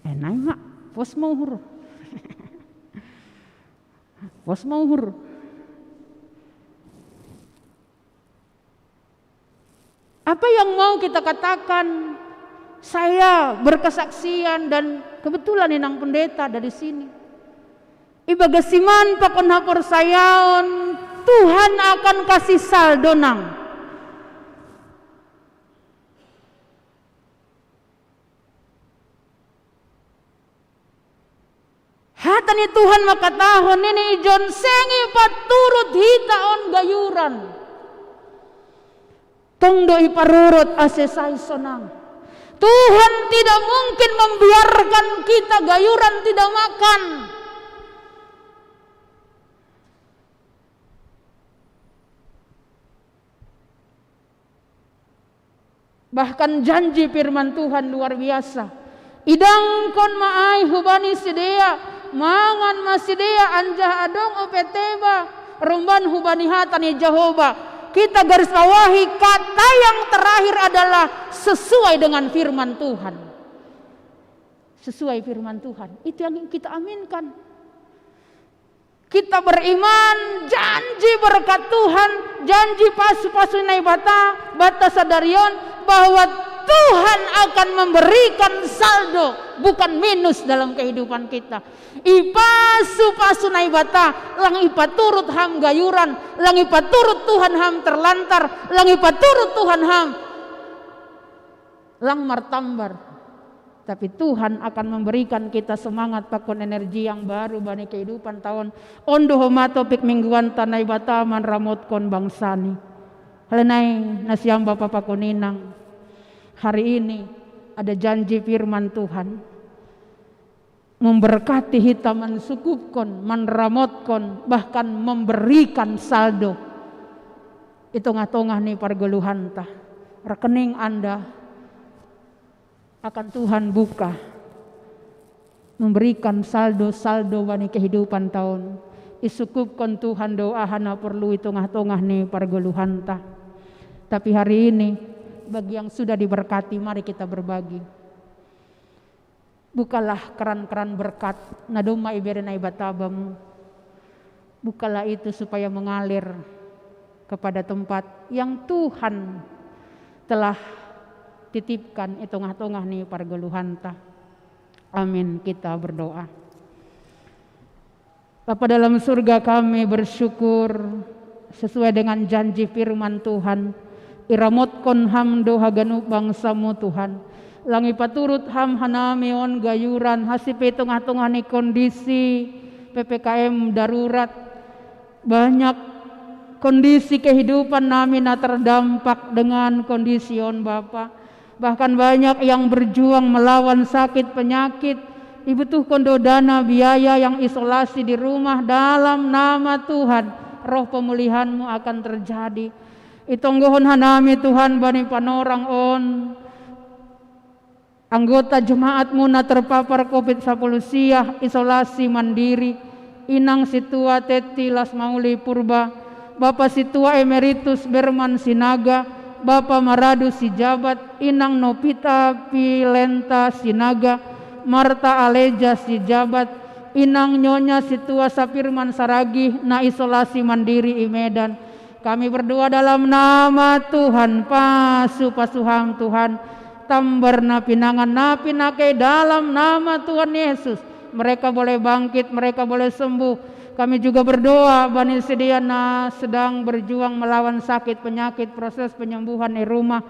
Enai mak, pos mauhur. Pos mauhur. Apa yang mau kita katakan? Saya berkesaksian dan kebetulan Inang Pendeta dari sini. Ibagasiman pakon hapor sayaon, Tuhan akan kasih saldo nang. Hatani Tuhan maka tahun ini ijon sengi paturut hita on gayuran. Tongdo iparurut asesai sonang. Tuhan tidak mungkin membiarkan kita gayuran tidak makan. Bahkan janji firman Tuhan luar biasa. Idang kon maai hubani sidea, mangan masidea anjah adong opeteba, rumban hubani hatani Jehovah. Kita garis bawahi kata yang terakhir adalah sesuai dengan firman Tuhan. Sesuai firman Tuhan. Itu yang kita aminkan. Kita beriman, janji berkat Tuhan, janji pasu-pasu naibata, bata sadarion, bahwa Tuhan akan memberikan saldo, bukan minus dalam kehidupan kita. Ipasu-pasu naibata, lang ipaturut ham gayuran, lang ipaturut Tuhan ham terlantar, lang ipaturut Tuhan ham lang martambar. Tapi Tuhan akan memberikan kita semangat pakon energi yang baru bani kehidupan tahun. Ondo homato pik mingguan tanai bataman ramotkon bangsani. Halenai nasiam Bapak pakoninang. Hari ini ada janji firman Tuhan. Memberkati hita mensukupkon, menramotkon, bahkan memberikan saldo. Itu ngatongah nih pargeluhanta. Rekening Anda akan Tuhan buka. Memberikan saldo-saldo bani kehidupan tahun. Isukupkon Tuhan doa hana perlu itu ngatongah nih pargeluhanta. Tapi hari ini bagi yang sudah diberkati mari kita berbagi. Bukalah keran-keran berkat nadoma iberena ibatabamu. Bukalah itu supaya mengalir kepada tempat yang Tuhan telah titipkan itu tengah-tengah nih pargeluhanta. Amin, kita berdoa. Bapa dalam surga, kami bersyukur sesuai dengan janji firman Tuhan. Iramotkon hamdo haganu bangsamu Tuhan. Langi paturut ham hanamion gayuran hasipe tengah-tengah ni kondisi PPKM darurat. Banyak kondisi kehidupan nami na terdampak dengan kondisi on Bapa. Bahkan banyak yang berjuang melawan sakit penyakit. Dibutuhkan dana biaya yang isolasi di rumah. Dalam nama Tuhan roh pemulihan-Mu akan terjadi. Itonggohon hanami Tuhan bani panorang on anggota jemaat-Mu na terpapar COVID-19 siah isolasi mandiri. Inang situa Teti Lasmauli Purba, Bapak situa Emeritus Berman Sinaga, Bapak Maradu Sijabat, Inang Nopita Pilenta Sinaga, Marta Aleja Sijabat, Inang Nyonya situa Sapirman Saragi na isolasi mandiri i Medan. Kami berdoa dalam nama Tuhan, pasuham Tuhan, tambarna pinangan napi nake dalam nama Tuhan Yesus. Mereka boleh bangkit, mereka boleh sembuh. Kami juga berdoa bani sediana sedang berjuang melawan sakit penyakit, proses penyembuhan di rumah.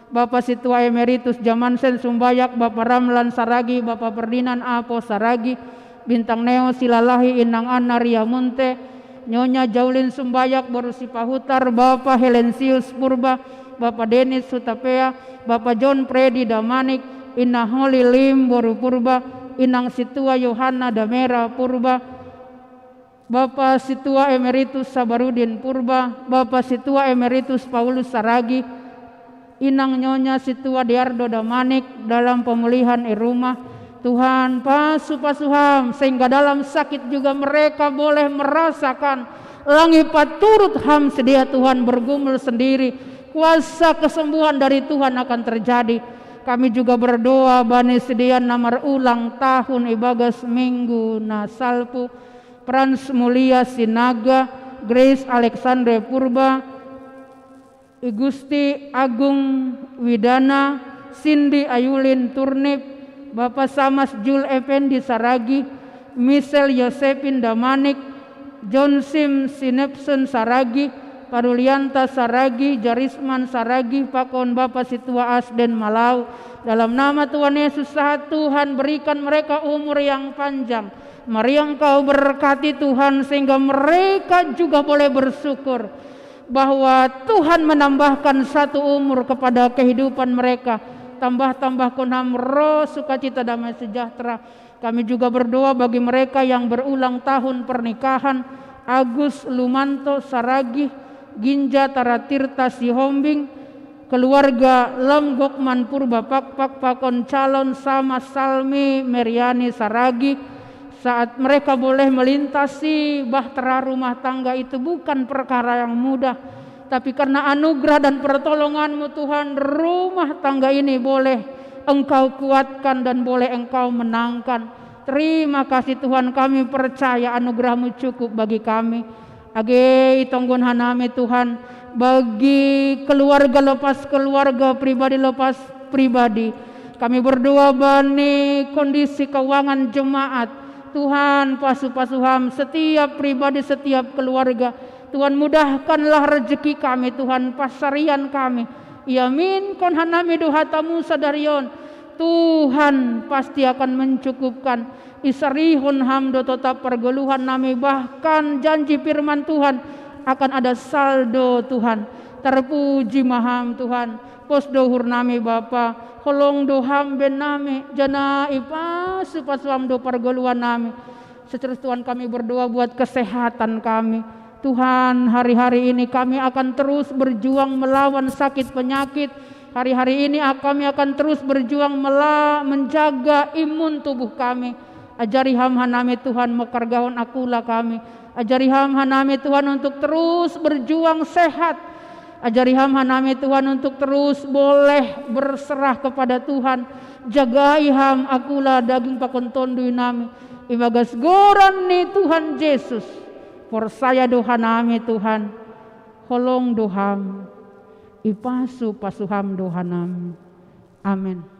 Bapak Situa Emeritus Jamansen Sumbayak, Bapak Ramlan Saragi, Bapak Perdinan Apo Saragi, Bintang Neo Silalahi Inang Anna Ria Munte, Nyonya Jaulin Sumbayak Borusi Pahutar, Bapak Helensius Purba, Bapak Denis Sutapea, Bapak John Predi Damanik, Inah Holi Lim Boru Purba, Inang Situa Yohana Damera Purba, Bapak Situa Emeritus Sabarudin Purba, Bapak Situa Emeritus Paulus Saragi, Inang Nyonya Situa Diardo Damanik dalam pemulihan rumah. Tuhan pasuham sehingga dalam sakit juga mereka boleh merasakan langi paturut ham sedia Tuhan bergumul sendiri. Kuasa kesembuhan dari Tuhan akan terjadi. Kami juga berdoa bani sedian namar ulang tahun ibagas minggu nasalpu Frans Mulia Sinaga, Grace Alexandre Purba, Igusti Agung Widana, Cindy Ayulin Turnip, Bapak Samas Jul Effendi Saragi, Michelle Yosepin Damanik, John Sim Sinepson Saragi, Parulianta Saragi, Jarisman Saragi, Pakon Bapak Situa Asden Malau. Dalam nama Tuhan Yesus saat Tuhan berikan mereka umur yang panjang. Mari Engkau berkati Tuhan sehingga mereka juga boleh bersyukur bahwa Tuhan menambahkan satu umur kepada kehidupan mereka. Tambah-tambah konham roh sukacita damai sejahtera. Kami juga berdoa bagi mereka yang berulang tahun pernikahan. Agus Lumanto Saragi, Ginja Taratirta Sihombing, keluarga Lam Gokman Purba Pak Pakon calon sama Salmi Meriani Saragi. Saat mereka boleh melintasi bahtera rumah tangga itu bukan perkara yang mudah. Tapi karena anugerah dan pertolongan-Mu Tuhan, rumah tangga ini boleh Engkau kuatkan dan boleh Engkau menangkan. Terima kasih Tuhan, kami percaya anugerah-Mu cukup bagi kami. Age itonggon hanami Tuhan, bagi keluarga lepas keluarga, pribadi lepas pribadi. Kami berdoa bani kondisi keuangan jemaat. Tuhan pasuham setiap pribadi, setiap keluarga. Tuhan mudahkanlah rezeki kami, Tuhan pasarian kami. Yamin kon hanami duhatamu sadarion. Tuhan pasti akan mencukupkan. Isarihun hamdo tetap pergeluhan nami, bahkan janji firman Tuhan akan ada saldo Tuhan. Terpuji maham Tuhan. Pos dohur nami Bapa, holong doham ben nami, jana ipa supasuam do pergeluhan nami. Seterus Tuhan kami berdoa buat kesehatan kami. Tuhan, hari-hari ini kami akan terus berjuang melawan sakit penyakit. Hari-hari ini kami akan terus berjuang menjaga imun tubuh kami. Ajari ham hanami Tuhan mekargahon akulah kami. Ajari ham hanami Tuhan untuk terus berjuang sehat. Ajari ham hanami Tuhan untuk terus boleh berserah kepada Tuhan. Jagai ham akulah daging pakon tondui nami. Ibagas goran ni Tuhan Yesus. Forsaya doha nami Tuhan. Holong doham. Ipasu pasuham doha nami. Amin.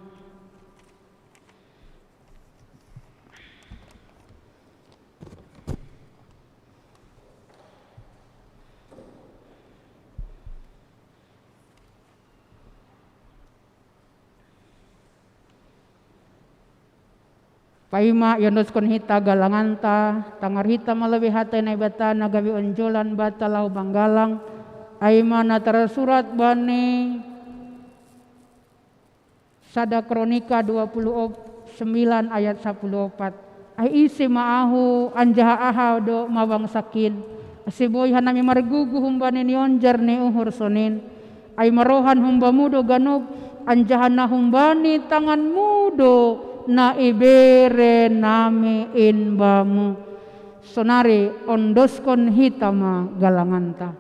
Paima yonoskon hita galanganta, tangar hita malabih hata na ibata nagabi onjolan bata lau banggalang, aima na tersurat bani Sada Kronika 29 ayat 14. Ai isi maahu anjaha aha do mawang sakin, asiboy hanami margugu humbani nionjar ni uhur sonin, ai marohan humbamudo ganub anjahana humbani tangan mudo na ibere nami inbamu. Sonari ondoskon hitama galanganta.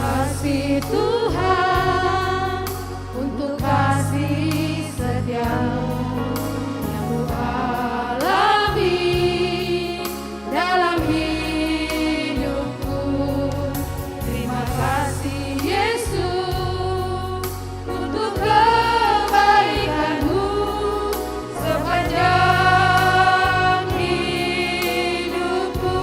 Kasih Tuhan untuk kasih setiamu yang ku alami dalam hidupku. Terima kasih Yesus untuk kebaikanmu sepanjang hidupku.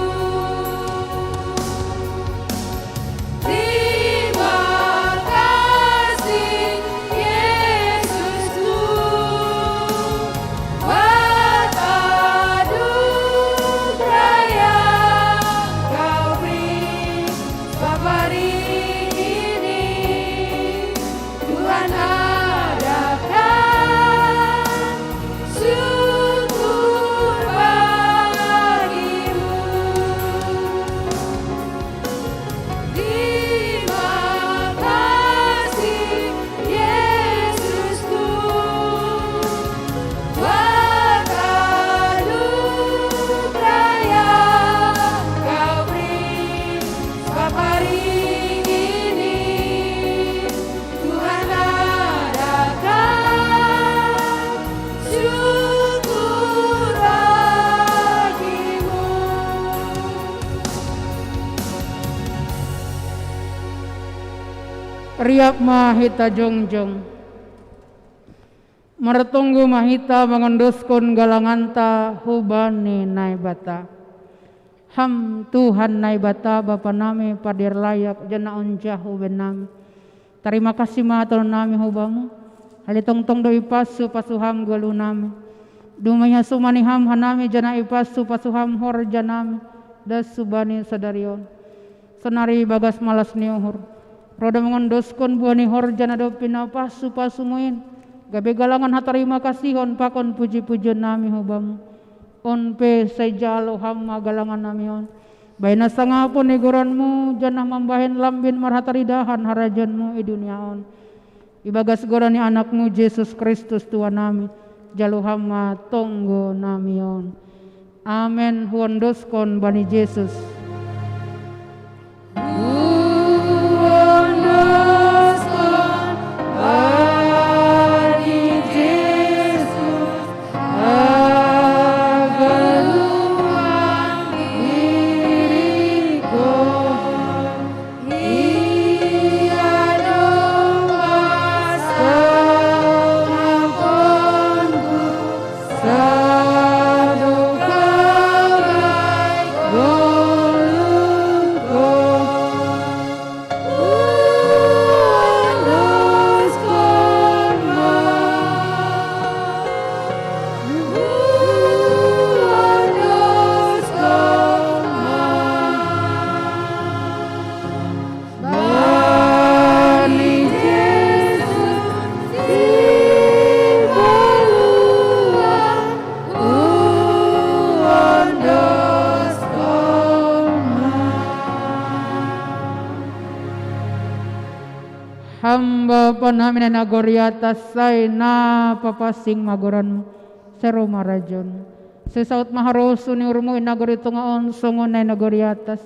Riap mahita jongjong, meretunggu mahita mengendoskon galanganta hubani naibata. Ham Tuhan naibata Bapa nami padir layak jana onjahu benami. Terima kasih matur nami hubamu. Halitong tong doi pasu pasuham galu nami. Dumaiha sumaniham hanami jana ipasu pasuham hor janami das subani sadarion. Senari bagas malas niuhur. Roda mengondoskon buani hor jana dopina pasu pasumuin. Gabe galangan hatarima kasihon pakon puji-pujian nami hubamu. On pe sejalo hamma galangan nami on. Baina sangapun negoranmu janah mambahen lambin marhataridahan harajanmu i dunia on. Ibagas gorani anakmu Yesus Kristus Tuhan nami. Jalo hamma tonggo nami on. Amen huondoskon bani Yesus. Hamba panami na nagoriata say na papasing magoran sero marajon. Sesaut maharoso ni urmo inagorito nga onsongon na nagoriatas.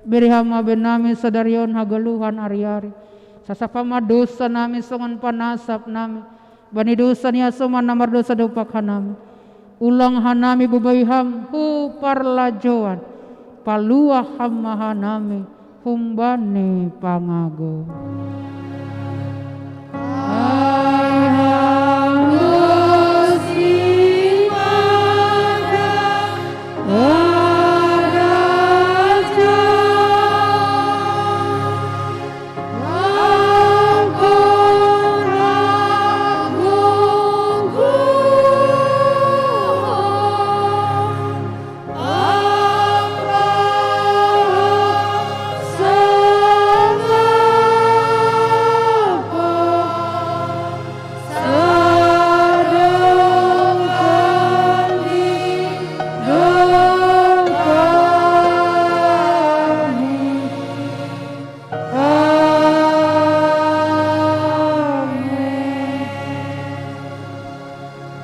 Birihama benami sadarion hagaluhan ari-ari. Sasapa dosa namin songon panasap namin. Banidosa niya suman namardosa dupak hanami. Ulang hanami bubayham hu parlajoan. Paluah hamahanami humbane pangago.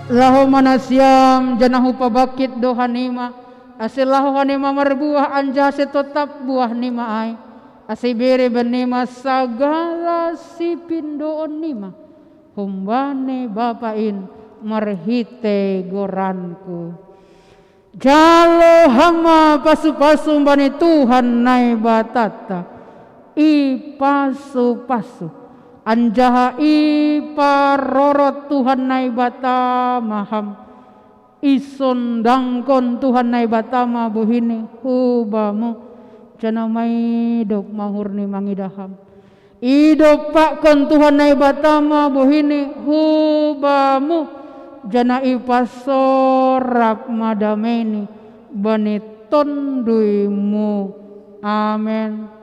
Lahu manasyam janahu pabakit dohanima asilahu hanima marbuah anja tetap buah nima ay asibere benima sagala sipindoon nima humbane bapain marhite goranku jalo hama pasu-pasu bani Tuhan nai batata i pasu-pasu anjaha iparorot Tuhan nai bata maham isondangkon Tuhan nai bata mabuhini hubamu jana mai dok mahurni mangidaham idop pakon Tuhan nai bata mabuhini hubamu jana ipasorap madameni bani tonduimu amen.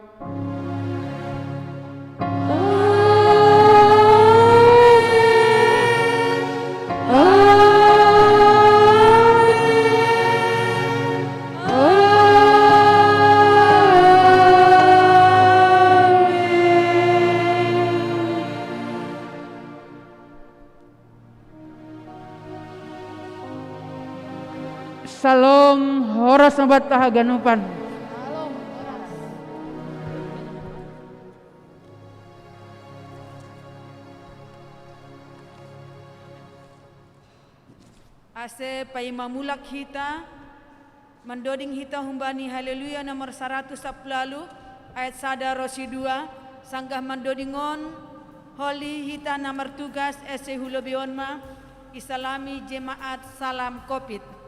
Salam horas nabat tahaganupan. Ase paimamulak hita mendoding hita humbani haleluya nomor 110 ayat sada rosi 2 sanggah mendodingon holi hita nomor tugas ese hulobionma isalami jemaat salam kopit.